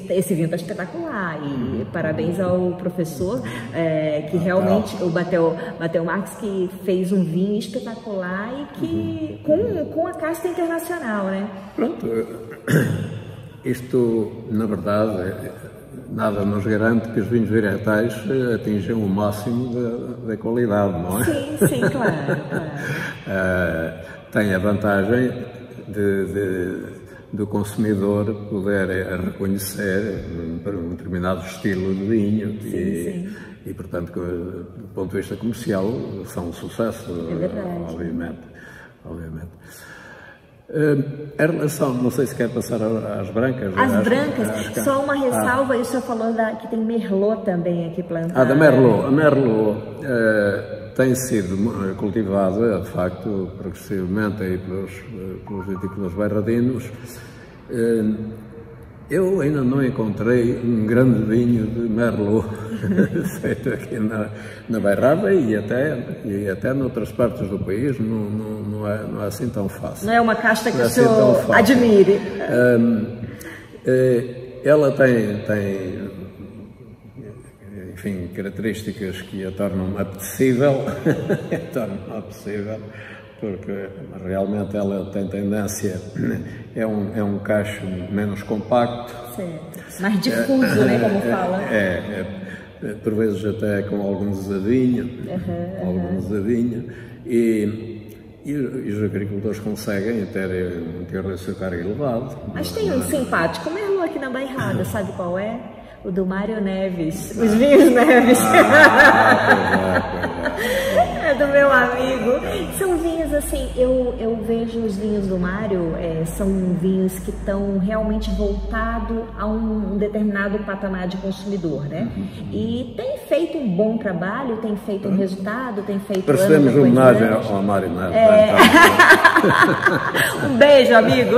esse vinho tá espetacular. E parabéns ao professor, que realmente, o Batel Marques, que fez um vinho espetacular e que com a casta internacional, né? Pronto, isto, na verdade, nada nos garante que os vinhos varietais atinjam o máximo da qualidade, não é? Sim, claro. Tem a vantagem do consumidor poder reconhecer um determinado estilo de vinho e, portanto, do ponto de vista comercial, são um sucesso, obviamente. Em relação, não sei se quer passar às brancas. As brancas, só uma ressalva, e o senhor falou que tem Merlot também aqui plantado. Da Merlot. A Merlot tem sido cultivada, de facto, progressivamente aí pelos viticultores bairradinos. Eu ainda não encontrei um grande vinho de Merlot feito aqui na Bairrada e até noutras partes do país não é assim tão fácil. Não é uma casta que o senhor admire? Ela tem, enfim, características que a tornam apetecível, porque realmente ela tem tendência, é um cacho menos compacto. Certo. Mais difuso, né, como fala. Por vezes até com algum desadinho, e os agricultores conseguem ter um teor de açúcar elevado. Mas tem um simpático Merlot aqui na Bairrada, sabe qual é? O do Mário Neves, os vinhos Neves. É do meu amigo. São vinhos assim, eu vejo os vinhos do Mário, são vinhos que estão realmente voltados a um determinado patamar de consumidor, né? E tem feito um bom trabalho, tem feito um resultado, tem feito... Prestamos homenagem ao Mário Neves. Um beijo, amigo.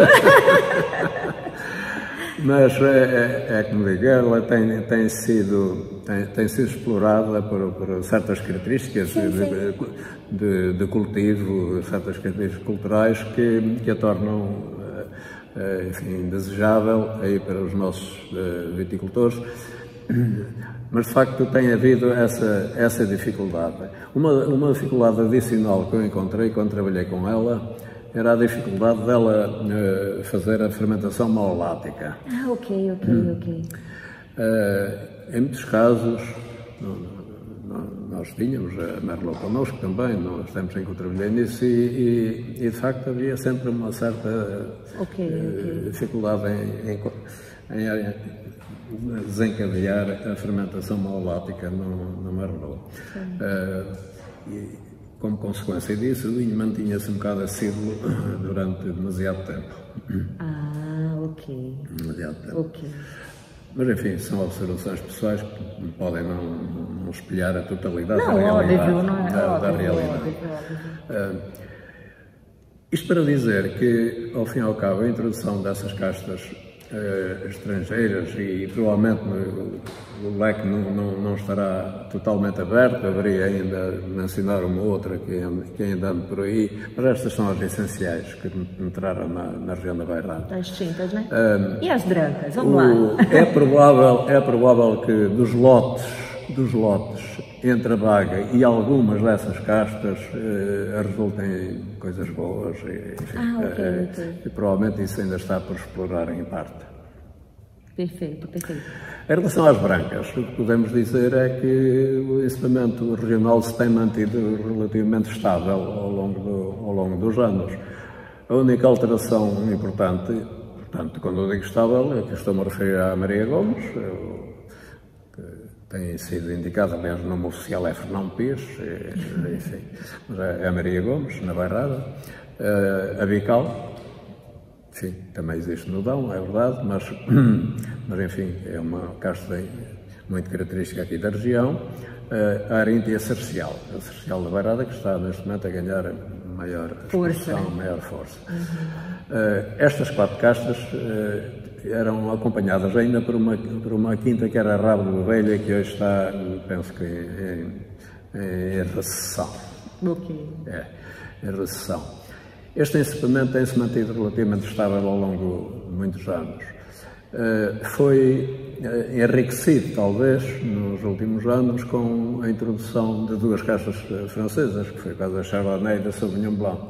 Mas como digo, ela tem sido explorada por certas características de cultivo, certas características culturais que a tornam, enfim, desejável aí para os nossos viticultores. Mas de facto tem havido essa dificuldade. Uma dificuldade adicional que eu encontrei quando trabalhei com ela era a dificuldade dela fazer a fermentação malolática. Ok. Em muitos casos, nós tínhamos a Merlot connosco também, nos tempos em que eu trabalhei nisso, e de facto havia sempre uma certa dificuldade em desencadear a fermentação malolática no Merlot. Como consequência disso, o vinho mantinha-se um bocado assíduo durante demasiado tempo. Demasiado tempo. Mas, enfim, são observações pessoais que podem não espelhar a totalidade da realidade. Isto para dizer que, ao fim e ao cabo, a introdução dessas castas estrangeiras e provavelmente o leque não estará totalmente aberto, haveria ainda mencionar uma outra que ainda anda por aí, mas estas são as essenciais que entraram na região da Bairrada. As tintas, né? E as brancas? Vamos lá. É provável que dos lotes entre a Baga e algumas dessas castas resultem coisas boas e provavelmente isso ainda está por explorar em parte. Perfeito. Em relação às brancas, o que podemos dizer é que o ensinamento regional se tem mantido relativamente estável ao longo dos anos. A única alteração importante, portanto, quando eu digo estável, é que estou-me a referir à Maria Gomes, tem sido indicado, aliás, o nome oficial é Fernão Pires, enfim, mas é a Maria Gomes, na Bairrada, a Bical, enfim, também existe no Dão, é verdade, mas enfim, é uma casta muito característica aqui da região, a Arinta e a Cercial da Bairrada, que está neste momento a ganhar maior força. Estas 4 castas eram acompanhadas ainda por uma quinta que era Rabo de Ovelha, que hoje está, penso que em recessão. Ok. Em recessão. Este encepamento tem-se mantido relativamente estável ao longo de muitos anos. Foi enriquecido, talvez, nos últimos anos, com a introdução de duas castas francesas, que foi a casa da Chardonnay e da Sauvignon Blanc.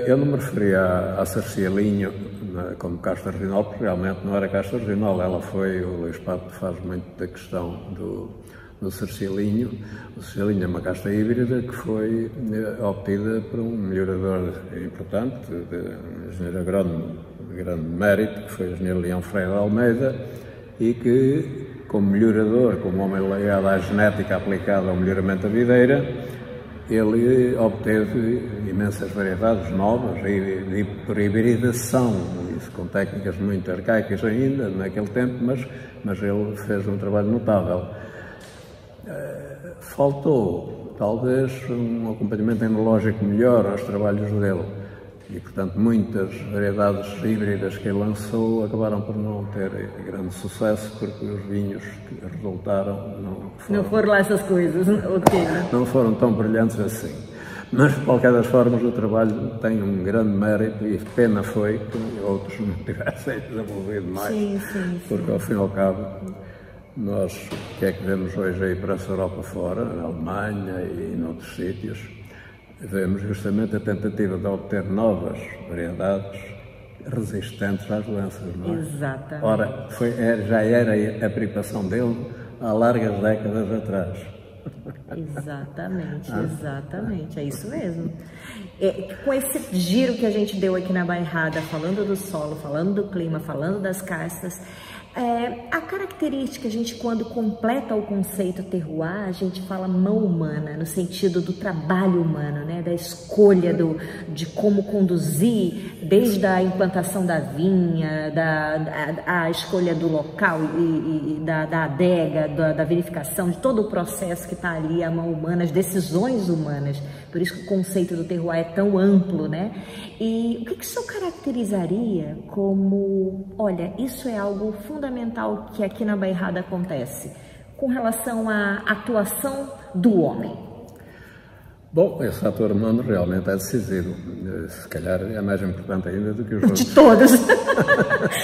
Eu não me referi à Sarcielinho como casta regional, porque realmente não era casta regional, ela foi, o Luís Pato faz muito da questão do Sarcielinho. O Sarcielinho é uma casta híbrida que foi obtida por um melhorador importante, um engenheiro agrónomo de grande mérito, que foi o engenheiro Leão Freire de Almeida, e que, como melhorador, como homem ligado à genética aplicada ao melhoramento da videira, ele obteve imensas variedades novas e por hibridação, isso com técnicas muito arcaicas ainda naquele tempo, mas ele fez um trabalho notável. Faltou, talvez, um acompanhamento enológico melhor aos trabalhos dele e, portanto, muitas variedades híbridas que ele lançou acabaram por não ter grande sucesso, porque os vinhos que resultaram não foram lá essas coisas, okay. Não foram tão brilhantes assim. Mas, de qualquer das formas, o trabalho tem um grande mérito e pena foi que outros não tivessem desenvolvido mais. Sim. Porque, ao fim e ao cabo, nós, o que é que vemos hoje aí para essa Europa fora, na Alemanha e noutros sítios, vemos justamente a tentativa de obter novas variedades resistentes às doenças, não é? Exatamente. Ora, já era a preocupação dele há largas décadas atrás. Exatamente, é isso mesmo. Com esse giro que a gente deu aqui na Bairrada, falando do solo, falando do clima, falando das castas, a característica, a gente quando completa o conceito terroir, a gente fala mão humana, no sentido do trabalho humano, né? Da escolha de como conduzir, desde a implantação da vinha, a escolha do local e da adega, da verificação, de todo o processo que está ali, a mão humana, as decisões humanas. Por isso que o conceito do terroir é tão amplo, né? E o que o senhor caracterizaria como, olha, isso é algo fundamental que aqui na Bairrada acontece, com relação à atuação do homem? Bom, esse fator humano realmente é decisivo. Se calhar é mais importante ainda do que os outros. De todos.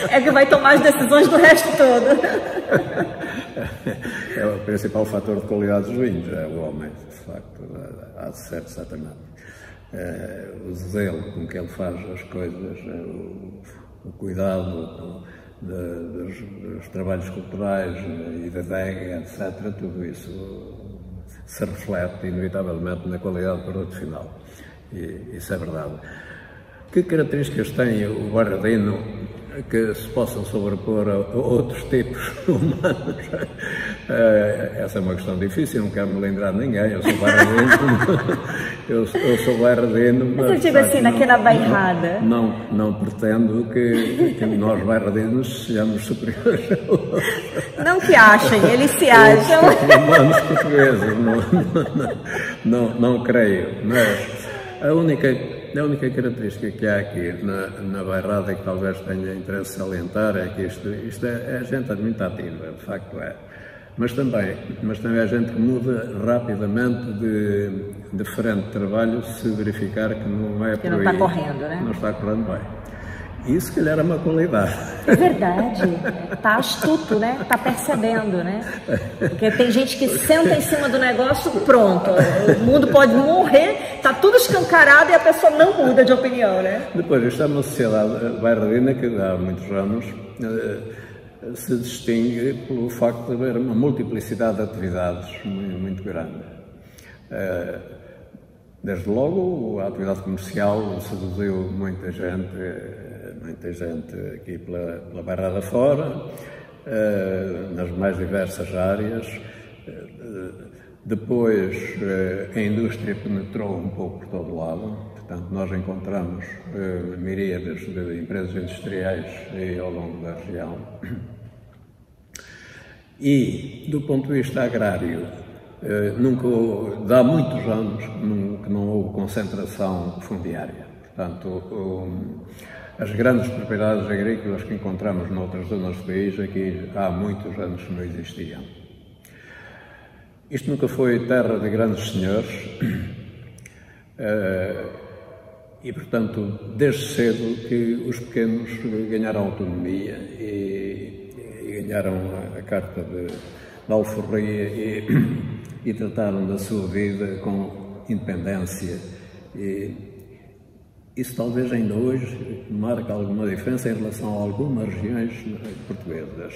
É que vai tomar as decisões do resto todo. É o principal fator de qualidade dos vinhos, é o homem, de facto, há de ser, certamente. O zelo com que ele faz as coisas, o cuidado dos trabalhos culturais e da adega, etc., tudo isso se reflete inevitavelmente na qualidade do produto final. E isso é verdade. Que características tem o Barradino que se possam sobrepor a outros tipos humanos? Essa é uma questão difícil, não quero me lembrar de ninguém. Eu sou Barradino, eu sou Barradino, mas eu digo assim, aqui na Bairrada. Não pretendo que nós Barradinos sejamos superiores a outros. Não que achem, eles se acham. Humanos portugueses, não creio, mas a única característica que há aqui na Bairrada e que talvez tenha interesse salientar é que isto é gente muito ativa, de facto é. Mas também é gente que muda rapidamente de frente de trabalho se verificar que não é por aí. Que não está correndo, né? Não está correndo bem. Isso, se calhar, é uma qualidade. É verdade. Está astuto, né? Está percebendo, né? Porque tem gente que senta em cima do negócio, pronto. O mundo pode morrer, está tudo escancarado e a pessoa não muda de opinião, né? Depois, isto é uma sociedade bairradina que há muitos anos se distingue pelo facto de haver uma multiplicidade de atividades muito grande. Desde logo, a atividade comercial seduziu muita gente aqui pela Bairrada fora, nas mais diversas áreas. Depois, a indústria penetrou um pouco por todo lado, portanto, nós encontramos miríades de empresas industriais aí ao longo da região. E, do ponto de vista agrário, há muitos anos que não houve concentração fundiária. Portanto, as grandes propriedades agrícolas que encontramos noutras zonas do país, aqui há muitos anos não existiam. Isto nunca foi terra de grandes senhores e, portanto, desde cedo que os pequenos ganharam autonomia e ganharam a carta de alforria e trataram da sua vida com independência. Isso talvez ainda hoje marque alguma diferença em relação a algumas regiões portuguesas.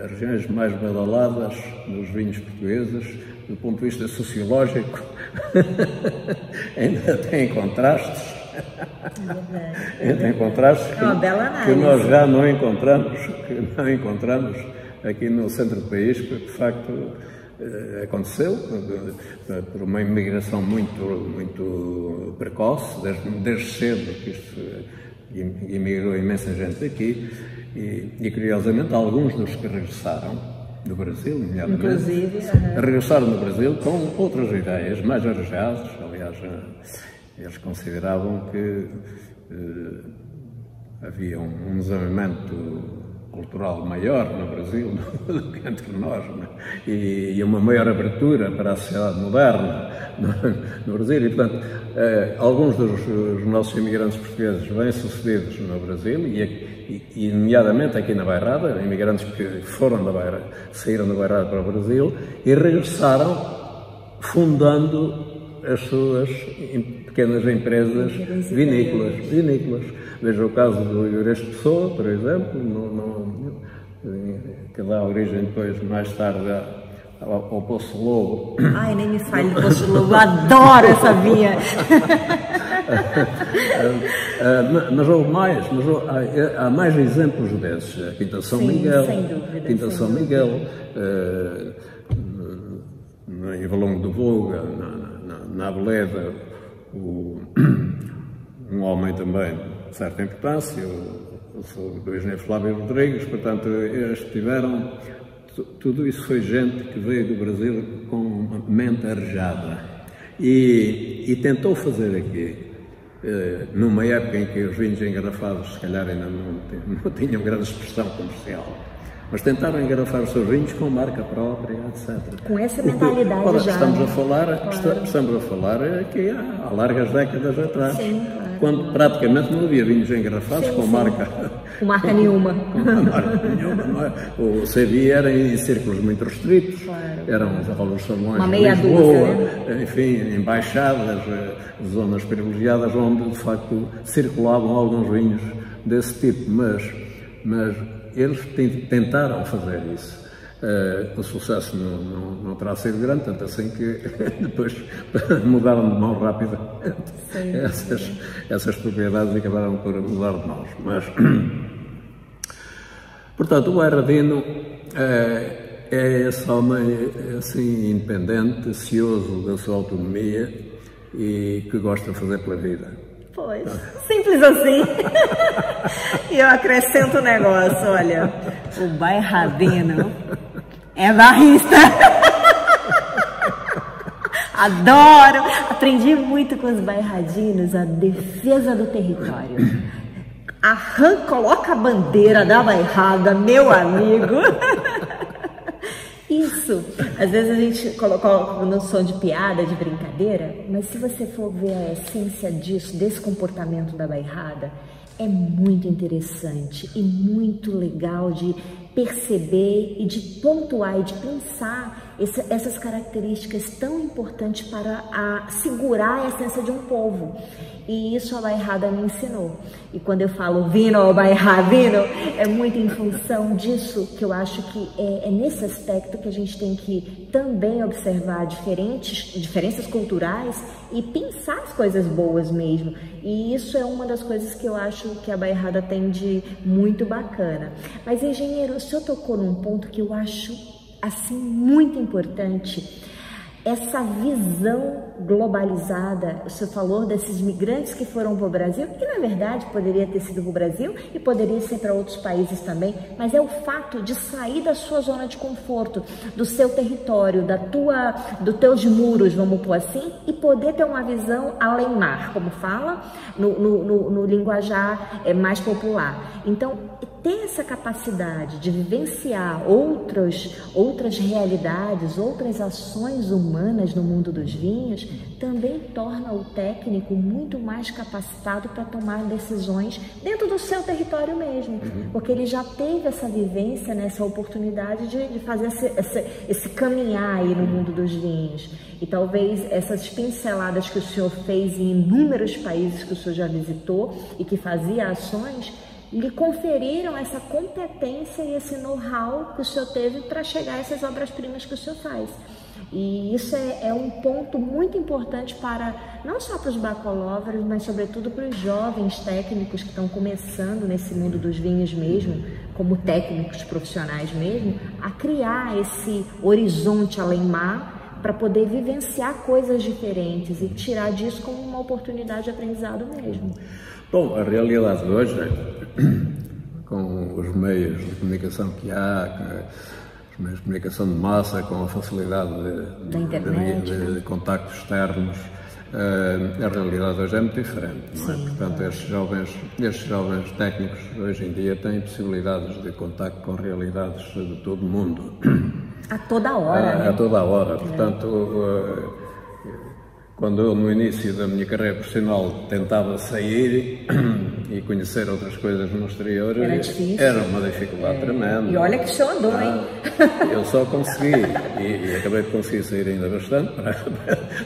As regiões mais badaladas nos vinhos portugueses, do ponto de vista sociológico, ainda têm contrastes. Ainda tem contrastes que nós já não encontramos aqui no centro do país, porque de facto aconteceu por uma imigração muito precoce, desde cedo que isto imigrou imensa gente aqui e curiosamente alguns dos que regressaram do Brasil, nomeadamente, regressaram do Brasil com outras ideias mais arejadas. Aliás, eles consideravam que havia um desenvolvimento cultural maior no Brasil do que entre nós, né? E uma maior abertura para a sociedade moderna no Brasil. E, portanto, alguns dos nossos imigrantes portugueses bem-sucedidos no Brasil, e nomeadamente aqui na Bairrada, imigrantes que foram da Bairrada, saíram da Bairrada para o Brasil e regressaram fundando as suas pequenas empresas vinícolas. Veja o caso do Eureste Pessoa, por exemplo, que dá origem depois, mais tarde, ao Poço Lobo. Ai, nem me fale do Poço Lobo, eu adoro essa vinha. Mas houve mais, há mais exemplos desses. A Quinta São Miguel, sem dúvida, Quinta São Miguel, em Valongo do Voga, na Abeleda, um homem também de certa importância, o engenheiro Flávio Rodrigues. Portanto, eles tiveram, tudo isso foi gente que veio do Brasil com uma mente arejada e tentou fazer aqui, numa época em que os vinhos engarrafados se calhar ainda não tinham grande expressão comercial, mas tentaram engarrafar os seus vinhos com marca própria, etc. Com essa mentalidade já. Estamos a falar aqui há largas décadas atrás, quando praticamente não havia vinhos engarrafados com marca. Com marca nenhuma. Não é? O CBI era em círculos muito restritos, eram os salões de Lisboa, enfim, embaixadas, zonas privilegiadas, onde de facto circulavam alguns vinhos desse tipo, mas eles tentaram fazer isso. O sucesso não terá sido grande, tanto assim que depois mudaram de mão rapidamente. Essas propriedades acabaram por mudar de mãos. Mas, portanto, o Bairradino é esse homem assim, independente, cioso da sua autonomia e que gosta de fazer pela vida. Pois, simples assim. E eu acrescento um negócio, olha, o Bairradino é barrista. Adoro, aprendi muito com os bairradinos a defesa do território. Coloca a bandeira da bairrada, meu amigo. Isso, às vezes a gente coloca no som de piada, de brincadeira, mas se você for ver a essência disso, desse comportamento da bairrada, é muito interessante e muito legal de perceber e de pontuar e de pensar essas características tão importantes para segurar a essência de um povo. E isso a bairrada me ensinou. E quando eu falo vino ou bairradino, é muito em função disso que eu acho que é nesse aspecto que a gente tem que também observar diferenças culturais e pensar as coisas boas mesmo. E isso é uma das coisas que eu acho que a bairrada tem de muito bacana. Mas, engenheiro, o senhor tocou num ponto que eu acho assim muito importante. essa visão globalizada. O senhor falou desses migrantes que foram para o Brasil, que na verdade poderia ter sido para o Brasil e poderia ser para outros países também, mas é o fato de sair da sua zona de conforto, do seu território, dos teus muros, vamos pôr assim, e poder ter uma visão além-mar, como fala no linguajar mais popular. Então, ter essa capacidade de vivenciar outras realidades, outras ações humanas no mundo dos vinhos, também torna o técnico muito mais capacitado para tomar decisões dentro do seu território mesmo, porque ele já teve essa vivência, né, essa oportunidade de fazer esse caminhar aí no mundo dos vinhos. E talvez essas pinceladas que o senhor fez em inúmeros países que o senhor já visitou e que fazia ações, lhe conferiram essa competência e esse know-how que o senhor teve para chegar a essas obras-primas que o senhor faz. E isso é um ponto muito importante não só para os bacolovers, mas sobretudo para os jovens técnicos que estão começando nesse mundo dos vinhos mesmo, como técnicos profissionais mesmo, a criar esse horizonte além-mar para poder vivenciar coisas diferentes e tirar disso como uma oportunidade de aprendizado mesmo. Bom, a realidade de hoje, com os meios de comunicação que há, os meios de comunicação de massa, com a facilidade de contactos externos, a realidade hoje é muito diferente, não é? Portanto, estes jovens técnicos hoje em dia têm possibilidades de contacto com realidades de todo o mundo. A toda hora, né? A toda a hora. Portanto, quando eu, no início da minha carreira profissional, tentava sair e conhecer outras coisas no exterior, era uma dificuldade tremenda. E olha que o senhor andou, hein? Eu só consegui, e acabei de conseguir sair ainda bastante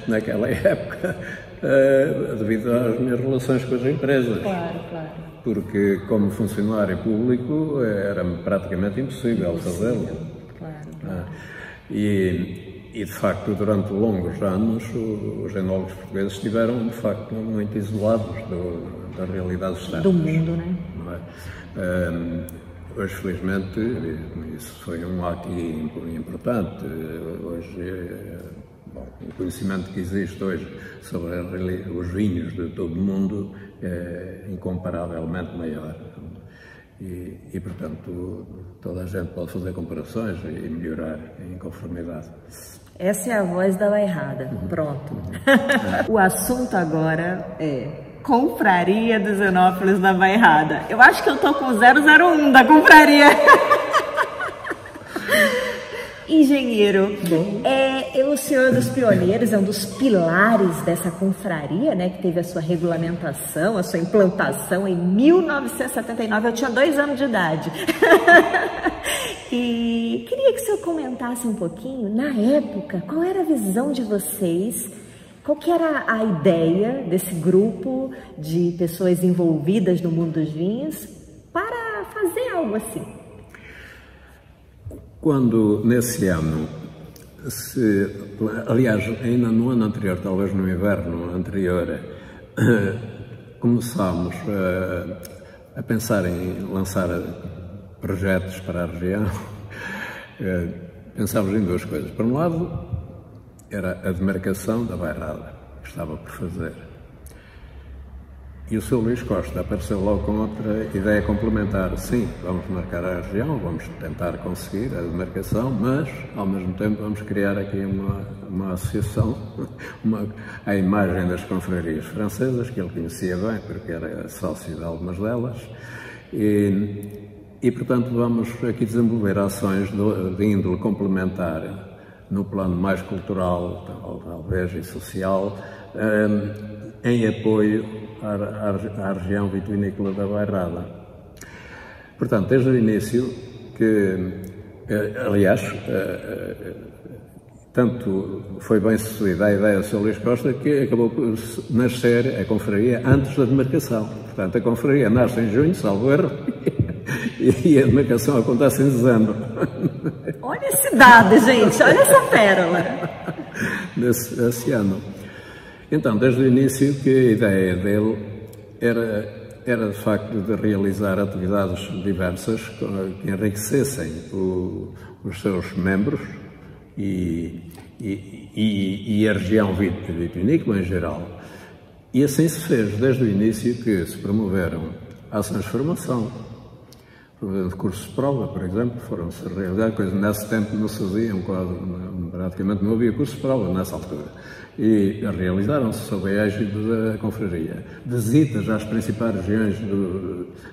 naquela época, devido às minhas relações com as empresas. Claro, claro. Porque, como funcionário público, era-me praticamente impossível fazê-lo. Claro. E, de facto, durante longos anos, os enólogos portugueses estiveram, de facto, muito isolados da realidade externa. Do mundo, né? Não é? Hoje, felizmente, isso foi um ato importante. Hoje, o conhecimento que existe hoje sobre os vinhos de todo o mundo é incomparavelmente maior. E, portanto, toda a gente pode fazer comparações e melhorar em conformidade. Essa é a voz da Bairrada. Pronto. O assunto agora é Confraria dos Enófilos da Bairrada. Eu acho que eu tô com o 001 da confraria. Engenheiro, o senhor dos pioneiros, é um dos pilares dessa confraria, né, que teve a sua regulamentação, a sua implantação em 1979, eu tinha 2 anos de idade. E queria que o senhor comentasse um pouquinho, na época, qual era a visão de vocês, qual que era a ideia desse grupo de pessoas envolvidas no mundo dos vinhos para fazer algo assim? Quando, nesse ano, aliás, ainda no ano anterior, talvez no inverno anterior, começámos a pensar em lançar projetos para a região, pensámos em 2 coisas. Por um lado, era a demarcação da Bairrada, que estava por fazer. E o Sr. Luís Costa apareceu logo com outra ideia complementar. Sim, vamos marcar a região, vamos tentar conseguir a demarcação, mas, ao mesmo tempo, vamos criar aqui uma associação, à imagem das confrarias francesas, que ele conhecia bem, porque era sócio de algumas delas, e portanto, vamos aqui desenvolver ações de índole complementar, no plano mais cultural, talvez, e social, em apoio à região vitivinícola da Bairrada. Portanto, desde o início, aliás, tanto foi bem sucedida a ideia do Sr. Luís Costa que acabou por nascer a confraria antes da demarcação. Portanto, a confraria nasce em junho, salvo erro, e a demarcação acontece em dezembro. Olha esse dado, gente, olha essa pérola. Nesse ano. Então, desde o início, que a ideia dele era de facto de realizar atividades diversas que enriquecessem os seus membros e e a região vitivinícola em geral. E assim se fez desde o início, que se promoveram ações de formação, cursos de prova, por exemplo, foram-se realizar coisas nesse tempo não se faziam, praticamente não havia cursos de prova nessa altura. E realizaram-se sob a égide da confraria visitas às principais regiões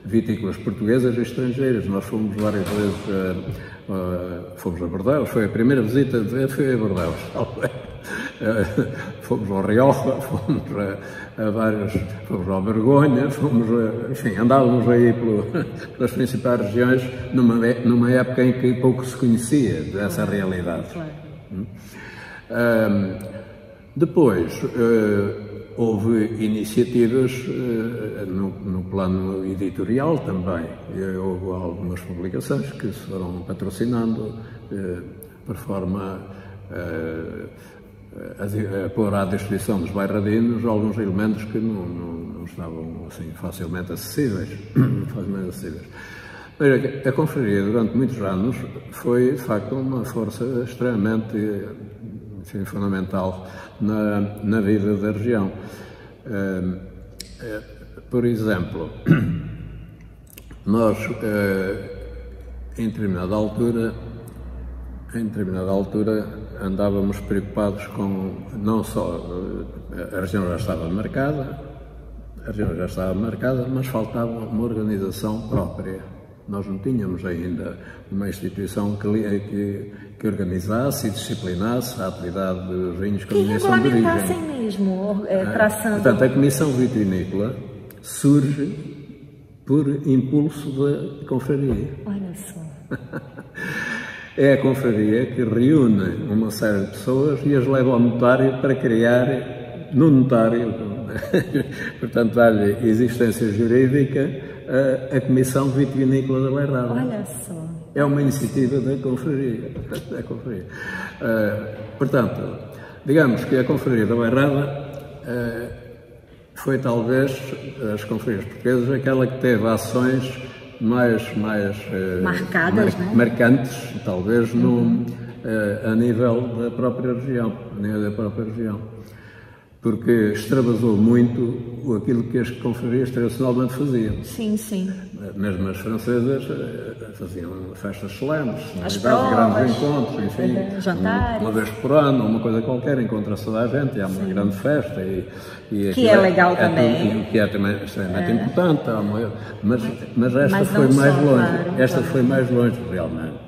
vitícolas portuguesas e estrangeiras. Nós fomos várias vezes, fomos a Bordeaux, foi a primeira visita, foi a Bordeaux, fomos ao Rioja, fomos a vários, fomos ao Borgonha, enfim, andávamos aí pelas principais regiões numa época em que pouco se conhecia dessa realidade. Depois, houve iniciativas no plano editorial também. Houve algumas publicações que se foram patrocinando por forma a pôr à disposição dos bairradinos alguns elementos que não estavam assim facilmente acessíveis. A confraria, durante muitos anos, foi, de facto, uma força extremamente fundamental na vida da região. Por exemplo, nós, em determinada altura, andávamos preocupados com, não só a região já estava marcada, mas faltava uma organização própria. Nós não tínhamos ainda uma instituição que organizasse e disciplinasse a atividade dos vinhos com denominação de origem. Que regulamentassem mesmo, traçando... Portanto, a Comissão Vitivinícola surge por impulso da confraria. Olha só. É a confraria que reúne uma série de pessoas e as leva ao notário para criar no notário, portanto, dá-lhe existência jurídica a Comissão Vitivinícola da Bairrada. Olha só. É uma iniciativa da confraria. Portanto, digamos que a confraria da Bairrada foi talvez, as confrarias portuguesas, aquela que teve ações mais marcadas, marcantes, talvez, a nível da própria região. Porque extravasou muito aquilo que as confrarias tradicionalmente faziam. Sim, sim. Mesmo as francesas faziam festas solenes, grandes encontros, enfim, jantares. Uma vez por ano, uma coisa qualquer, encontra-se toda a gente, e há uma grande festa. E que é legal também. Que é também extremamente importante, mas esta foi mais longe. Claro, esta foi mais longe, realmente,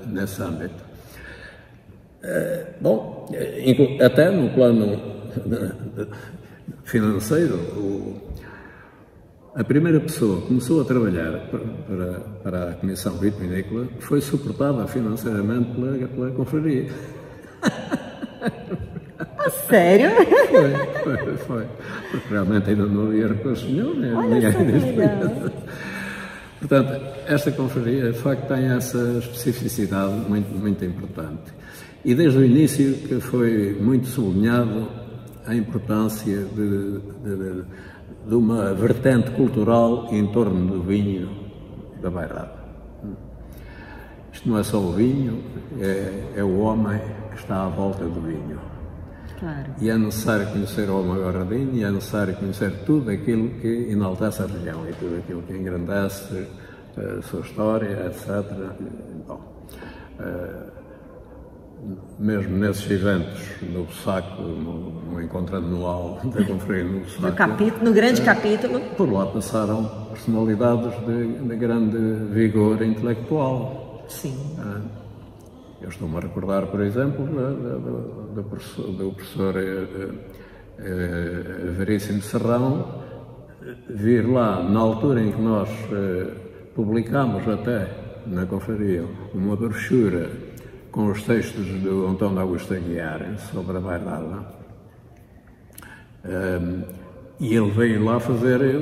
nesse âmbito. Bom, até no plano financeiro, a primeira pessoa que começou a trabalhar para a Comissão Vitivinícola foi suportada financeiramente pela confraria. Sério? Foi. Porque realmente ainda não havia recursos nenhum, Portanto, esta confraria, de facto, tem essa especificidade muito, muito importante. E desde o início que foi muito sublinhado a importância de uma vertente cultural em torno do vinho da Bairrada. Isto não é só o vinho, é o homem que está à volta do vinho. Claro. E é necessário conhecer o homem bairradino e é necessário conhecer tudo aquilo que enaltece a região e tudo aquilo que engrandece a sua história, etc. Bom, mesmo nesses eventos, no Saco, no encontro anual da confraria no Saco, no grande capítulo, por lá passaram personalidades de grande vigor intelectual. Sim. Eu estou-me a recordar, por exemplo, do professor Veríssimo Serrão, vir lá, na altura em que nós publicámos até na confraria uma brochura com os textos do Antônio Augusto Aguiar sobre a Bairrada, e ele veio lá fazer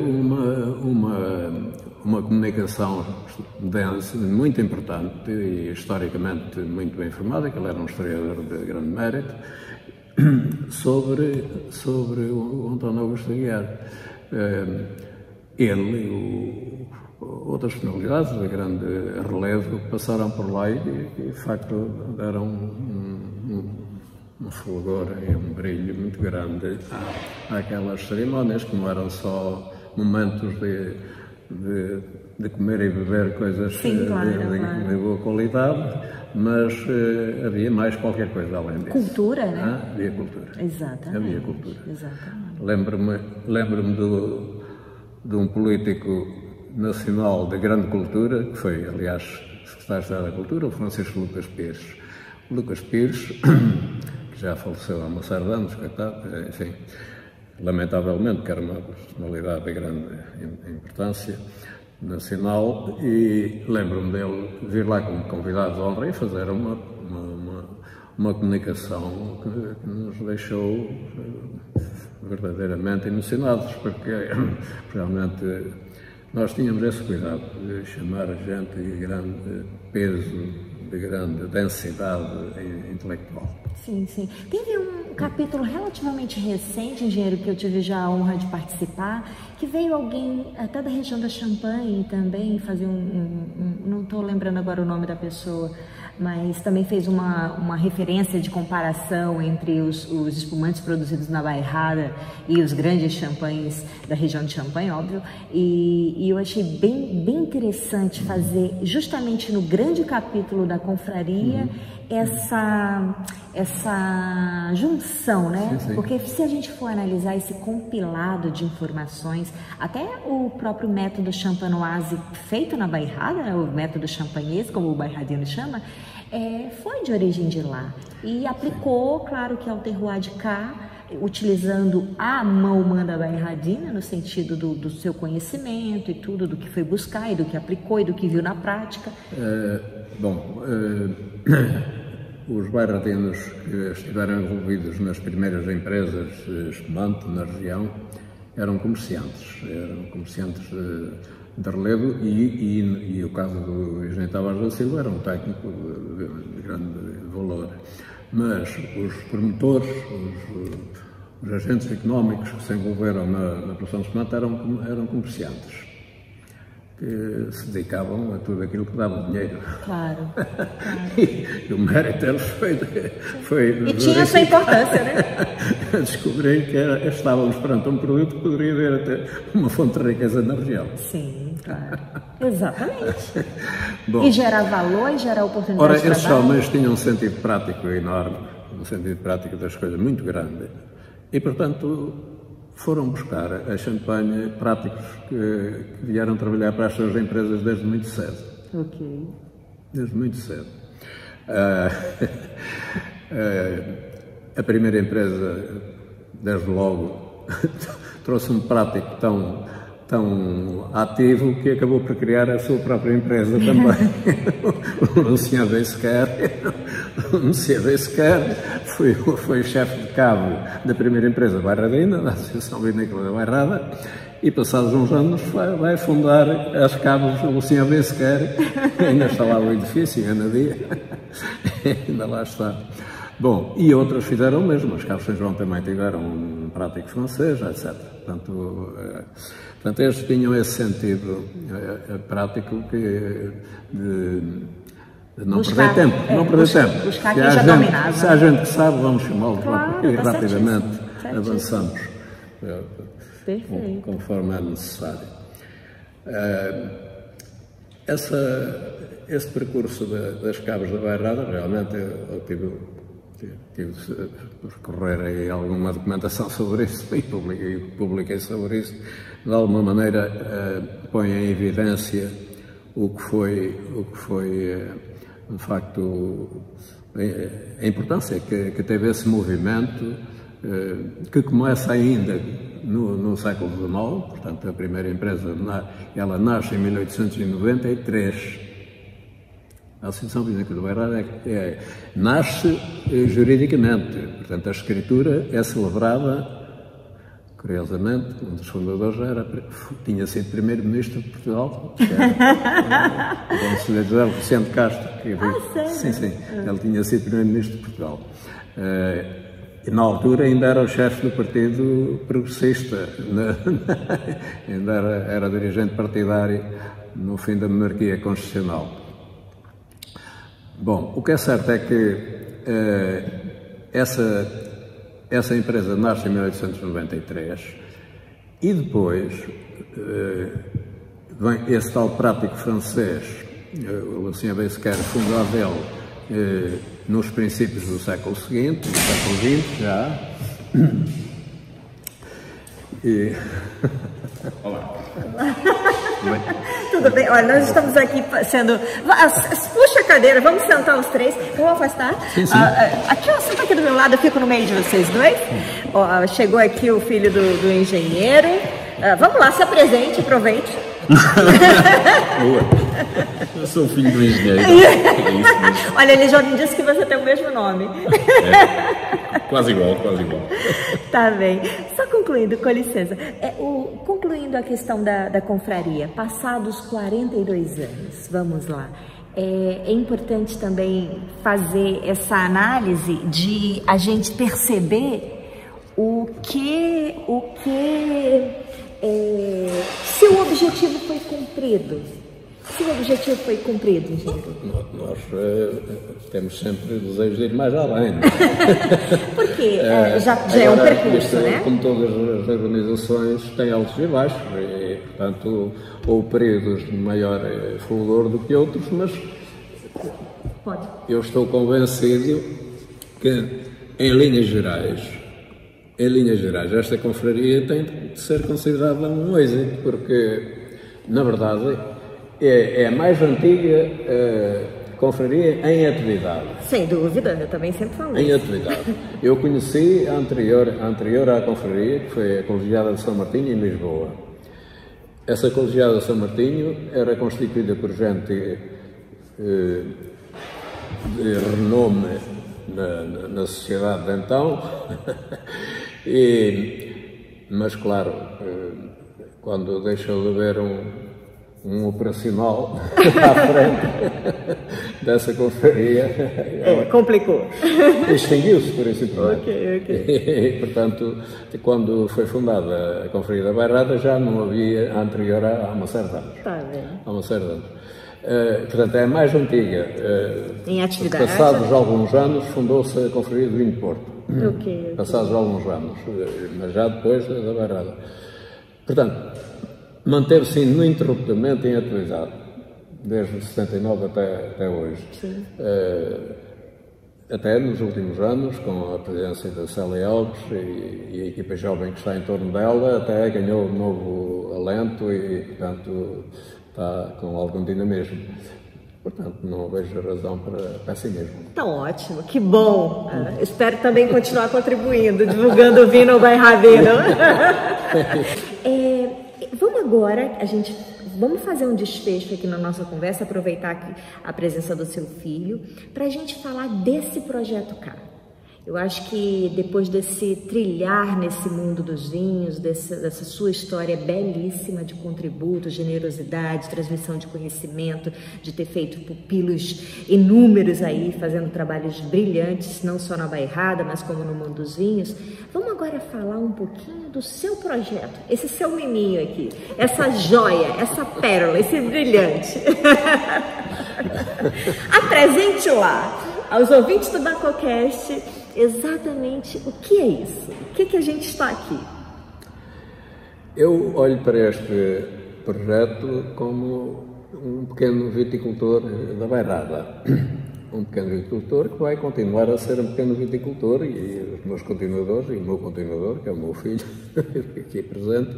uma comunicação densa, muito importante e historicamente muito bem formada, que ele era um historiador de grande mérito, sobre o Antônio Augusto Aguiar. Ele e outras personalidades de grande relevo passaram por lá e de facto deram um fulgor e um brilho muito grande àquelas cerimónias, que não eram só momentos de comer e beber coisas Sim, claro, de boa qualidade, mas havia mais qualquer coisa além disso. Cultura, né? Havia cultura. Exatamente. Havia cultura. Exatamente. Lembro-me de um político nacional de grande cultura, que foi, aliás, secretário de Estado da Cultura, o Francisco Lucas Pires. Lucas Pires, que já faleceu há uma série de anos, coitado, enfim, lamentavelmente, que era uma personalidade de grande importância nacional, e lembro-me dele vir lá como convidado de honra e fazer uma comunicação que nos deixou verdadeiramente emocionados, porque realmente nós tínhamos esse cuidado de chamar a gente de grande peso, de grande densidade intelectual. Sim, sim. Teve um capítulo relativamente recente, engenheiro, que eu tive já a honra de participar, que veio alguém até da região da Champagne também fazer não estou lembrando agora o nome da pessoa, mas também fez uma referência de comparação entre os espumantes produzidos na Bairrada e os grandes champanhes da região de Champagne, óbvio, e eu achei bem interessante fazer justamente no grande capítulo da confraria essa junção, né? Sim, sim. Porque se a gente for analisar esse compilado de informações, até o próprio método champanoise feito na Bairrada, o método champanhês, como o bairradino chama, foi de origem de lá. E aplicou, claro que ao terroir de cá, utilizando a mão humana da bairradina, no sentido do seu conhecimento e tudo, do que foi buscar e do que aplicou e do que viu na prática. Os bairradinos que estiveram envolvidos nas primeiras empresas de espumante na região eram comerciantes de relevo e o caso do engenheiro Tavares da Silva era um técnico de grande valor. Mas os promotores, os agentes económicos que se envolveram na produção de espumante eram comerciantes, que se dedicavam a tudo aquilo que dava dinheiro. Claro. E o mérito deles foi e tinha a sua importância, né? Descobrir que estávamos perante um produto que poderia ter até uma fonte de riqueza na região. Sim, claro. Exatamente. Bom, e gerar valor e gerar oportunidade de trabalho. Ora, esses homens tinham um sentido prático enorme, um sentido prático das coisas muito grande. E, portanto, foram buscar a champanhe práticos que vieram trabalhar para as suas empresas desde muito cedo. Ok. Desde muito cedo. A primeira empresa, desde logo, trouxe um prático tão ativo que acabou por criar a sua própria empresa também. O Sr. Beisquer foi chefe de cabo da primeira empresa bairradina, da Associação Vinícola da Bairrada, e passados uns anos vai fundar as cabos do Sr. Beisquer, ainda está lá o edifício, ainda lá está. Bom, e outras fizeram o mesmo, as Cabos São João também tiveram um prático francês, etc. Portanto, eles tinham esse sentido prático de não perder tempo. Buscar quem já dominava. Se há gente que sabe, vvamos chamá-lo e tá rapidamente certíssimo. Avançamos Perfeito. conforme é necessário. Esse percurso das Cabos da Bairrada, realmente eu tive de recorrer a alguma documentação sobre isso e publiquei sobre isso. De alguma maneira põe em evidência o que foi de facto a importância que teve esse movimento que começa ainda no século XIX. Portanto, a primeira empresa ela nasce em 1893. A Associação Vinícola da Bairrada nasce juridicamente, portanto a escritura é celebrada, curiosamente, um dos fundadores tinha sido primeiro-ministro de Portugal, que era o Conselheiro José Vicente Castro. Sim, ele tinha sido primeiro-ministro de Portugal. E na altura ainda era o chefe do Partido Progressista, ainda era dirigente partidário no fim da monarquia constitucional. Bom, o que é certo é que essa empresa nasce em 1893 e depois vem esse tal prático francês, o Lucien Besseker, fundou ele nos princípios do século seguinte, do século XX já. E... Olá. Tudo bem? Olha, nós estamos aqui sendo... Puxa a cadeira, vamos sentar os três. Vamos afastar? Sim, sim. Aqui, ó, senta aqui do meu lado, eu fico no meio de vocês dois. Ó, chegou aqui o filho do engenheiro. Vamos lá, se apresente, aproveite. Eu sou o filho do engenheiro. Olha, ele já me disse que você tem o mesmo nome. Quase igual, quase igual. Tá bem. Só concluindo, com licença. Concluindo a questão da confraria, passados 42 anos, vamos lá. É importante também fazer essa análise de a gente perceber se o objetivo foi cumprido. Se o objetivo foi cumprido, engenheiro. Nós temos sempre o desejo de ir mais além. Porque já é um percurso, né? Como todas as organizações, tem altos e baixos, e, portanto, houve períodos de maior fulgor do que outros, mas eu estou convencido que, em linhas gerais, esta confraria tem de ser considerada um êxito, porque, na verdade, é a mais antiga confraria em atividade. Sem dúvida, eu também sempre falo em atividade. Eu conheci a anterior à confraria, que foi a Colegiada de São Martinho, em Lisboa. Essa Colegiada de São Martinho era constituída por gente de renome na sociedade de então, mas claro, quando deixou de haver um operacional à frente dessa confraria, complicou. Extinguiu-se por esse problema. Ok. E, portanto, quando foi fundada a confraria da Bairrada, já não havia a anterior há uma certa anos. Tá bem. Há uma certa anos. Portanto, é a mais antiga. Em atividade. Passados alguns anos, fundou-se a confraria do Vinho de Porto. Ok. Passados alguns anos, mas já depois da Bairrada. Portanto, manteve-se ininterruptamente em atividade, desde 79 até hoje. Sim. Até nos últimos anos, com a presidência da Célia Alves e a equipa jovem que está em torno dela, até ganhou um novo alento e, portanto, está com algum dinamismo. Portanto, não vejo razão para pessimismo. Tá ótimo, que bom. Espero também continuar contribuindo, divulgando o vinho bairradeiro. Vamos agora, vamos fazer um desfecho aqui na nossa conversa, aproveitar aqui a presença do seu filho, para a gente falar desse projeto cá. Eu acho que depois desse trilhar nesse mundo dos vinhos, dessa sua história belíssima de contributo, generosidade, transmissão de conhecimento, de ter feito pupilos inúmeros aí, fazendo trabalhos brilhantes, não só na Bairrada, mas como no mundo dos vinhos, vamos agora falar um pouquinho do seu projeto, esse seu miminho aqui, essa joia, essa pérola, esse brilhante. Apresente lá aos ouvintes do Bacocast exatamente o que é isso, o que a gente está aqui. Eu olho para este projeto como um pequeno viticultor da Bairrada. Um pequeno viticultor que vai continuar a ser um pequeno viticultor, e os meus continuadores, e o meu continuador, que é o meu filho, aqui presente,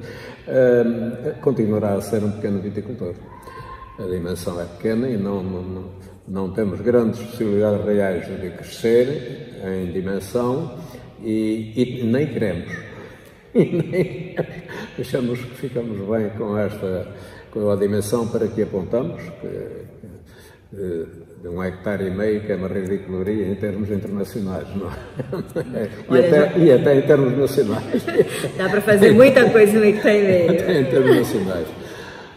continuará a ser um pequeno viticultor. A dimensão é pequena e não temos grandes possibilidades reais de crescer em dimensão e nem queremos. Achamos que ficamos bem com a dimensão para que apontamos, de 1,5 hectares, que é uma ridicularia em termos internacionais, não é? E até em termos nacionais. Dá para fazer muita coisa no 1,5 hectares. Até em termos nacionais.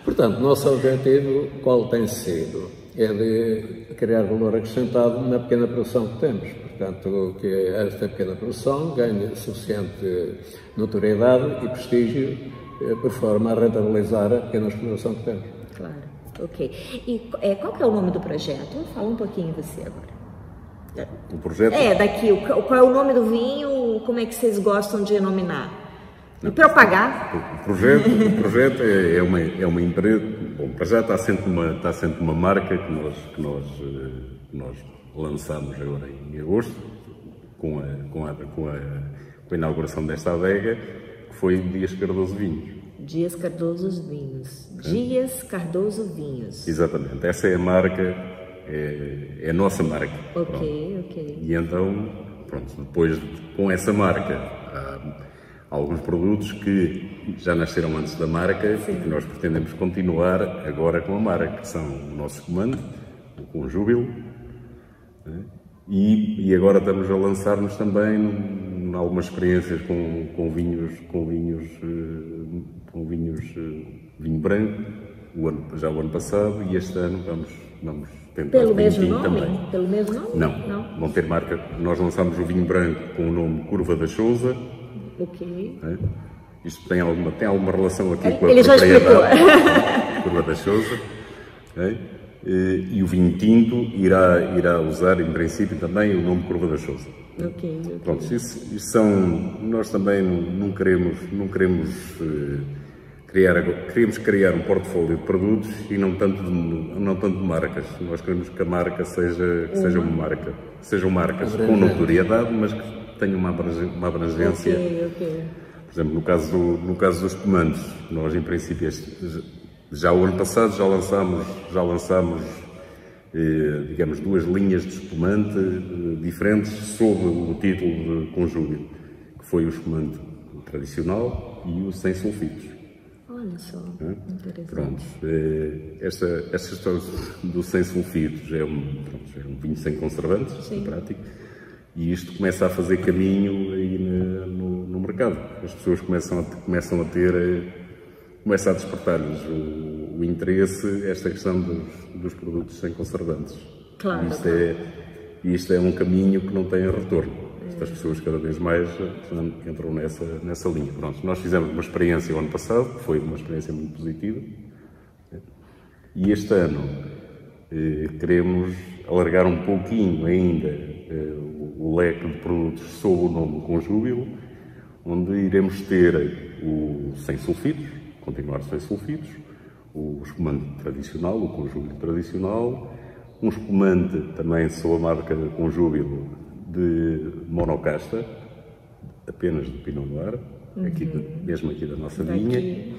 Portanto, nosso objetivo, qual tem sido? É de criar valor acrescentado na pequena produção que temos. Portanto, que esta pequena produção ganhe suficiente notoriedade e prestígio por forma a rentabilizar a pequena exploração que temos. Claro, ok. E qual que é o nome do projeto? Fala um pouquinho você agora. O projeto? Daqui, qual é o nome do vinho, como é que vocês gostam de denominar? E propagar? O projeto é uma empresa, bom, para já está sempre uma marca que nós lançamos agora em agosto, com a inauguração desta adega, que foi Dias Cardoso Vinhos. Dias Cardoso Vinhos. Dias Cardoso Vinhos. Exatamente, essa é a marca, é a nossa marca. Ok. E então, pronto, depois com essa marca, há alguns produtos que já nasceram antes da marca. Sim. E que nós pretendemos continuar agora com a marca, que são o nosso espumante, o Conjúbilo, né? E agora estamos a lançar-nos também em algumas experiências com vinho branco, já o ano passado, e este ano vamos tentar. Pelo mesmo nome? Também. Pelo mesmo nome? Não. Vão ter marca. Nós lançamos o vinho branco com o nome Curva da Sousa. Ok. Isto tem alguma relação aqui com a Ele já explicou. Curva da Sousa. E o vinho tinto irá usar, em princípio, também o nome Curva da Sousa. Ok. Pronto, isso são. Nós também não queremos queremos criar um portfólio de produtos e não tanto de marcas. Nós queremos que a marca sejam marcas com notoriedade, mas que tenham uma abrangência. Ok. Por exemplo, no caso dos espumantes, nós em princípio já o ano passado já lançámos digamos, 2 linhas de espumante diferentes sob o título de Conjúbilo, que foi o espumante tradicional e o sem sulfitos. Olha só, interessante. Pronto, esta história do sem sulfitos é um vinho sem conservantes, na prática, e isto começa a fazer caminho aí no mercado. As pessoas começam a despertar-lhes o interesse, esta questão dos produtos sem conservantes. Claro. E isto é um caminho que não tem retorno. Estas pessoas cada vez mais entram nessa linha. Pronto, nós fizemos uma experiência o ano passado, que foi uma experiência muito positiva, e este ano queremos alargar um pouquinho ainda o leque de produtos sob o nome Conjúbilo, onde iremos ter o sem sulfitos, continuar sem sulfitos, o espumante tradicional, o Conjúbilo tradicional, um espumante também sob a marca Conjúbilo de monocasta, apenas de Pinot Noir, mesmo aqui da nossa vinha, que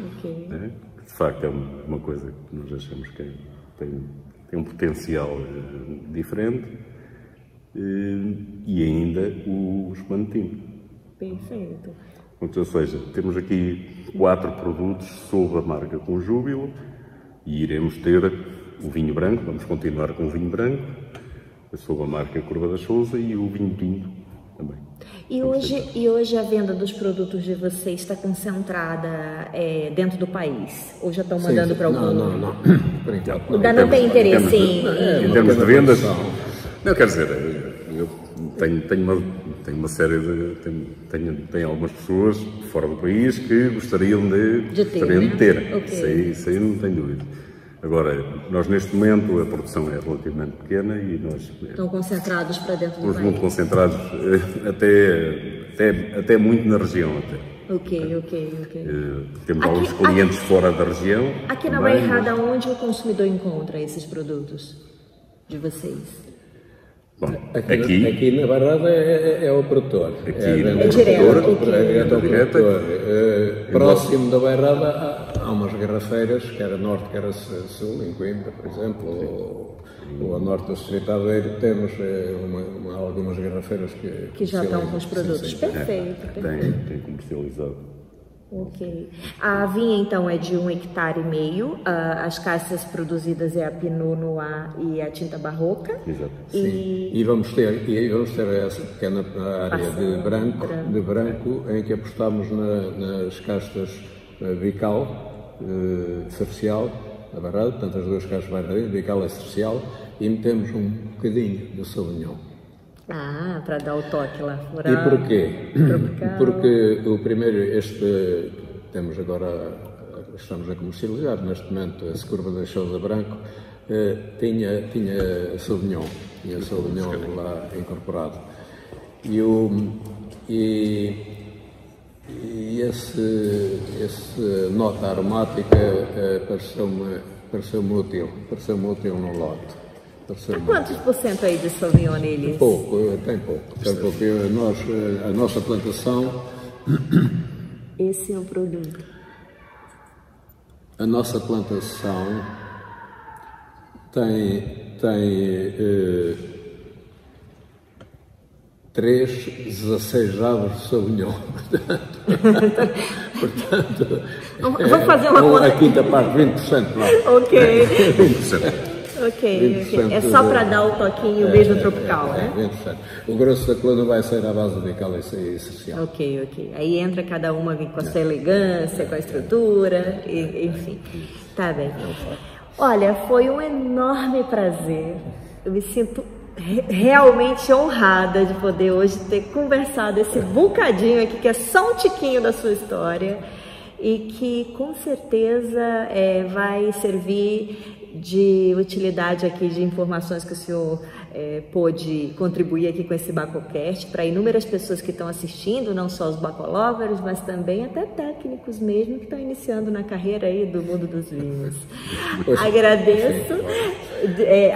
de facto é uma coisa que nós achamos que tem um potencial diferente, e ainda o espumante tinto. Perfeito. Ou seja, temos aqui 4 produtos sob a marca Conjúbilo e iremos ter o vinho branco, vamos continuar com o vinho branco, sob a marca Curva da Sousa, e o vinho tinto também. E hoje a venda dos produtos de vocês está concentrada dentro do país? Ou já estão mandando para algum? Não. Por enquanto, ainda não tem interesse em termos de vendas? Não, quer dizer, eu tenho uma série de... Tenho algumas pessoas fora do país que gostariam de ter. Okay. Isso aí não tenho dúvida. Agora, nós neste momento a produção é relativamente pequena e nós... Estão concentrados para dentro do país? Estamos muito concentrados, até muito na região até. Ok. Temos alguns clientes fora da região. Aqui na Bairrada, onde o consumidor encontra esses produtos de vocês? Bom, aqui na Bairrada é o produtor. É direto ao produtor. Próximo da Bairrada há umas garrafeiras, quer a norte, quer a sul, em Coimbra, por exemplo, ou a norte do Distrito de Aveiro, temos algumas garrafeiras que já estão com os produtos. Perfeito. Tem comercializado. Ok. A vinha, então, é de 1,5 hectares. As castas produzidas é a Pinot Noir e a tinta barroca. Exato. E vamos ter essa pequena área de branco em que apostamos nas castas Vical, Cercial, da Bairrada, portanto as 2 castas Bairrada, Vical e Cercial, e metemos um bocadinho de Sauvignon. Para dar o toque lá fora. E porquê? Porque o primeiro, temos agora, estamos a comercializar neste momento, esse Curva da Sousa branco, tinha Sauvignon. tinha Sauvignon lá incorporado. E esse nota aromática pareceu-me útil no lote. Quantos por cento aí de Sauvignon nele? Tem pouco. A nossa plantação... Esse é o produto. A nossa plantação tem 3 16 javos de Sauvignon. Portanto, vamos fazer uma conta. A quinta parte, 20%. Não. Ok. 20%. Ok. É só para dar o toquinho mesmo tropical, né? 20%. O grosso da coluna vai ser à base de cálice essencial. Ok. Aí entra cada uma com a sua elegância, com a estrutura, enfim. Tá bem. Olha, foi um enorme prazer. Eu me sinto realmente honrada de poder hoje ter conversado esse bocadinho aqui, que é só um tiquinho da sua história e que com certeza vai servir de utilidade aqui, de informações que o senhor pôde contribuir aqui com esse Bacocast para inúmeras pessoas que estão assistindo, não só os bacolovers, mas também até técnicos mesmo que estão iniciando na carreira aí do mundo dos vinhos. Agradeço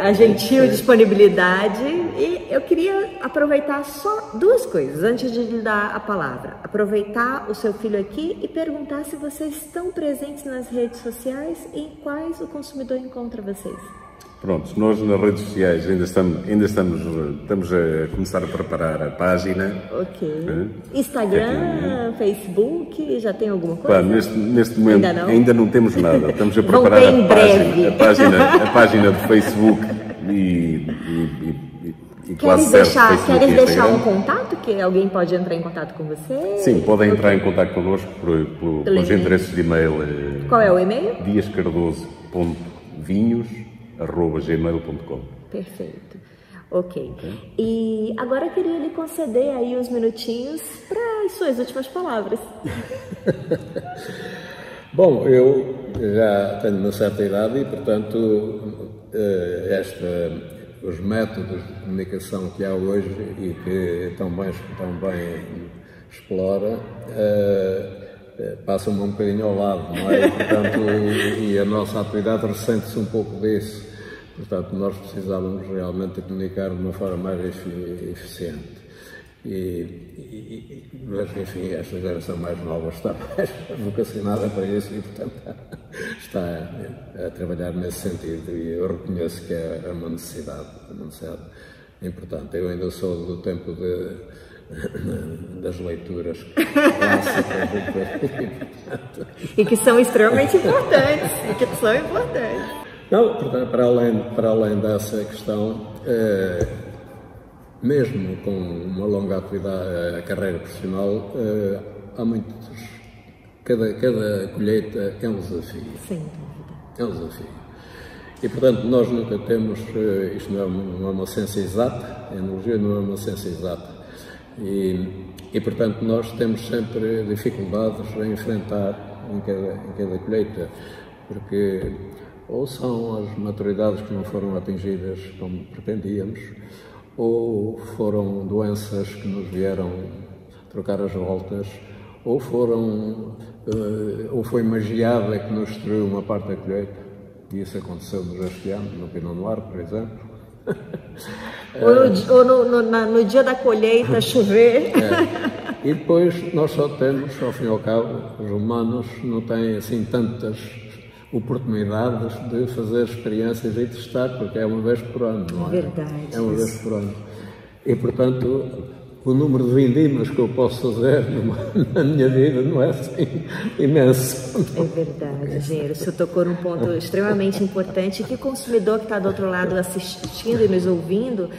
a gentil disponibilidade e eu queria aproveitar só 2 coisas antes de lhe dar a palavra. Aproveitar o seu filho aqui e perguntar se vocês estão presentes nas redes sociais e em quais o consumidor encontra vocês. Pronto, nós nas redes sociais ainda estamos a começar a preparar a página. Ok. Instagram, Facebook, já tem alguma coisa? Neste momento ainda não temos nada. Estamos a Vão preparar ter em breve. a página do Facebook e quase certo Facebook Queres e deixar Instagram. um contato que alguém pode entrar em contato com você? Sim, podem entrar em contato connosco pelos endereços de e-mail. Qual é o e-mail? diascardoso.vinhos@gmail.com. Perfeito. Ok. E agora eu queria lhe conceder aí uns minutinhos para as suas últimas palavras. Bom, eu já tenho uma certa idade e, portanto, os métodos de comunicação que há hoje e que tão bem explora passam-me um bocadinho ao lado, não é? Portanto, e a nossa atividade ressente-se um pouco disso. Portanto, nós precisávamos realmente de comunicar de uma forma mais eficiente. Mas, enfim, esta geração mais nova está mais vocacionada para isso e, portanto, está a trabalhar nesse sentido e eu reconheço que é uma necessidade importante. Eu ainda sou do tempo das leituras clássicas e que são extremamente importantes. Não, portanto, para além dessa questão, mesmo com uma longa atividade, carreira profissional, há muitos. Cada colheita é um desafio. Sem dúvida. É um desafio. E, portanto, nós nunca temos. Isto não é uma ciência exata, a enologia não é uma ciência exata. E, portanto, nós temos sempre dificuldades a enfrentar em cada colheita, porque ou são as maturidades que não foram atingidas como pretendíamos, ou foram doenças que nos vieram trocar as voltas, ou foi uma geada que nos destruiu uma parte da colheita. E isso aconteceu-nos este ano, no Pinot Noir, por exemplo. Ou no dia da colheita chover. E depois nós só temos, ao fim e ao cabo, os humanos não têm assim tantas oportunidades de fazer experiências e testar, porque é uma vez por ano, não é? Verdade. É uma vez por ano. E, portanto, o número de vindimas que eu posso fazer na minha vida não é assim imenso. É verdade, engenheiro. O senhor tocou num ponto extremamente importante que o consumidor que está do outro lado assistindo e nos ouvindo,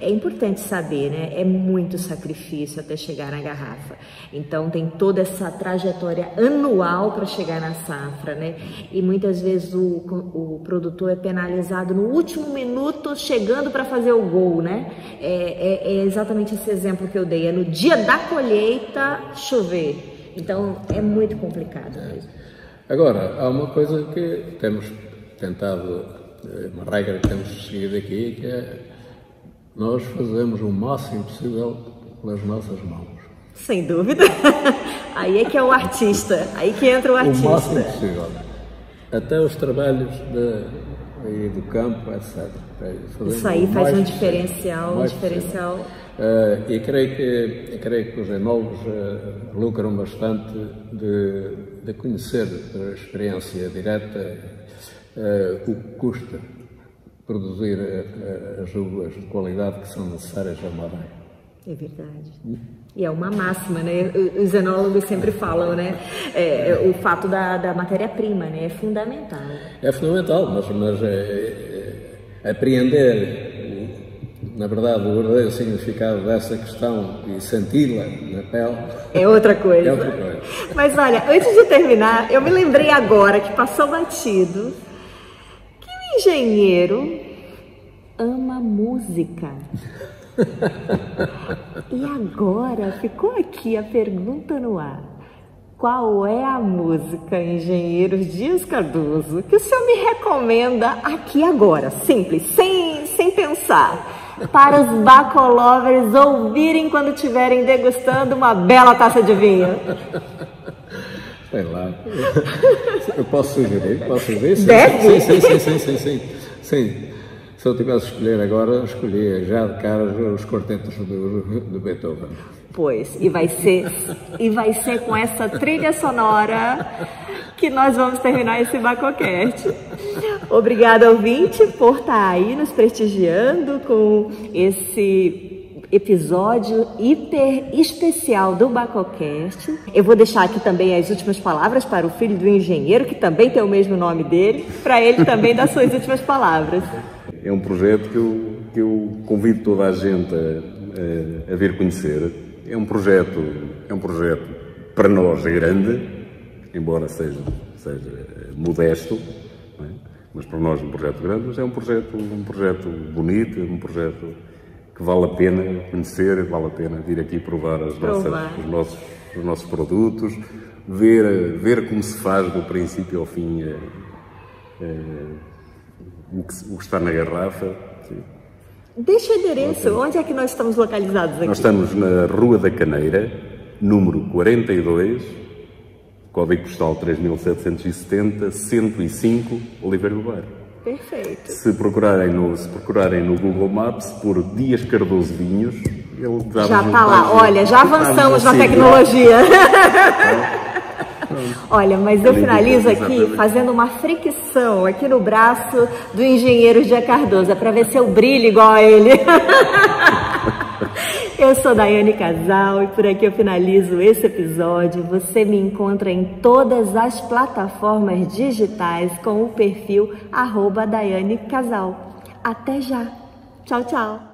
é importante saber, né? É muito sacrifício até chegar na garrafa. Então, tem toda essa trajetória anual para chegar na safra, né? E muitas vezes o produtor é penalizado no último minuto, chegando para fazer o gol, né? É exatamente esse exemplo que eu dei. É no dia da colheita chover. Então, é muito complicado mesmo. Agora, há uma coisa que temos tentado, uma regra que temos seguido aqui, que é nós fazemos o máximo possível pelas nossas mãos. Sem dúvida. Aí é que é o artista, aí que entra o artista. O máximo possível. Até os trabalhos do campo, etc. Isso aí faz um diferencial, E creio que os enólogos lucram bastante de conhecer a experiência direta o que custa produzir as uvas de qualidade que são necessárias à Madeira. É verdade. E é uma máxima, né? Os enólogos sempre falam, né? O fato da matéria-prima, né? É fundamental. É fundamental, mas apreender, na verdade, o verdadeiro significado dessa questão e senti-la na pele... É outra coisa. É outra coisa. Mas olha, antes de terminar, eu me lembrei agora que passou batido que o engenheiro ama música. E agora ficou aqui a pergunta no ar. Qual é a música, engenheiro Dias Cardoso, que o senhor me recomenda aqui agora, simples, sem pensar, para os bacolovers ouvirem quando estiverem degustando uma bela taça de vinho? Sei lá. Eu posso sugerir? Deve? Sim. Se eu tivesse de escolher agora, escolhia já de cara os quartetos do Beethoven. Pois, e vai ser com essa trilha sonora que nós vamos terminar esse Bacocast. Obrigada, ouvinte, por estar aí nos prestigiando com esse episódio hiper especial do Bacocast. Eu vou deixar aqui também as últimas palavras para o filho do engenheiro, que também tem o mesmo nome dele, para ele também dar suas últimas palavras. É um projeto que eu convido toda a gente a vir conhecer. É um projeto para nós grande, embora seja modesto, não é? Mas para nós um projeto grande, mas é um projeto bonito, um projeto que vale a pena conhecer, vale a pena vir aqui provar os nossos produtos, ver como se faz do princípio ao fim o que está na garrafa. Sim. Deixa o endereço, onde é que nós estamos localizados aqui? Nós estamos na Rua da Caneira, número 42, código postal 3770, 105, Oliveira do Bairro. Perfeito. Se procurarem no Google Maps por Dias Cardoso Vinhos, ele já está lá. Olha, já avançamos na tecnologia. Olha, mas eu finalizo aqui fazendo uma fricção aqui no braço do engenheiro Dias Cardoso, para ver se eu brilho igual a ele. Eu sou Daiane Casal e por aqui eu finalizo esse episódio. Você me encontra em todas as plataformas digitais com o perfil @Daiane Casal. Até já. Tchau, tchau.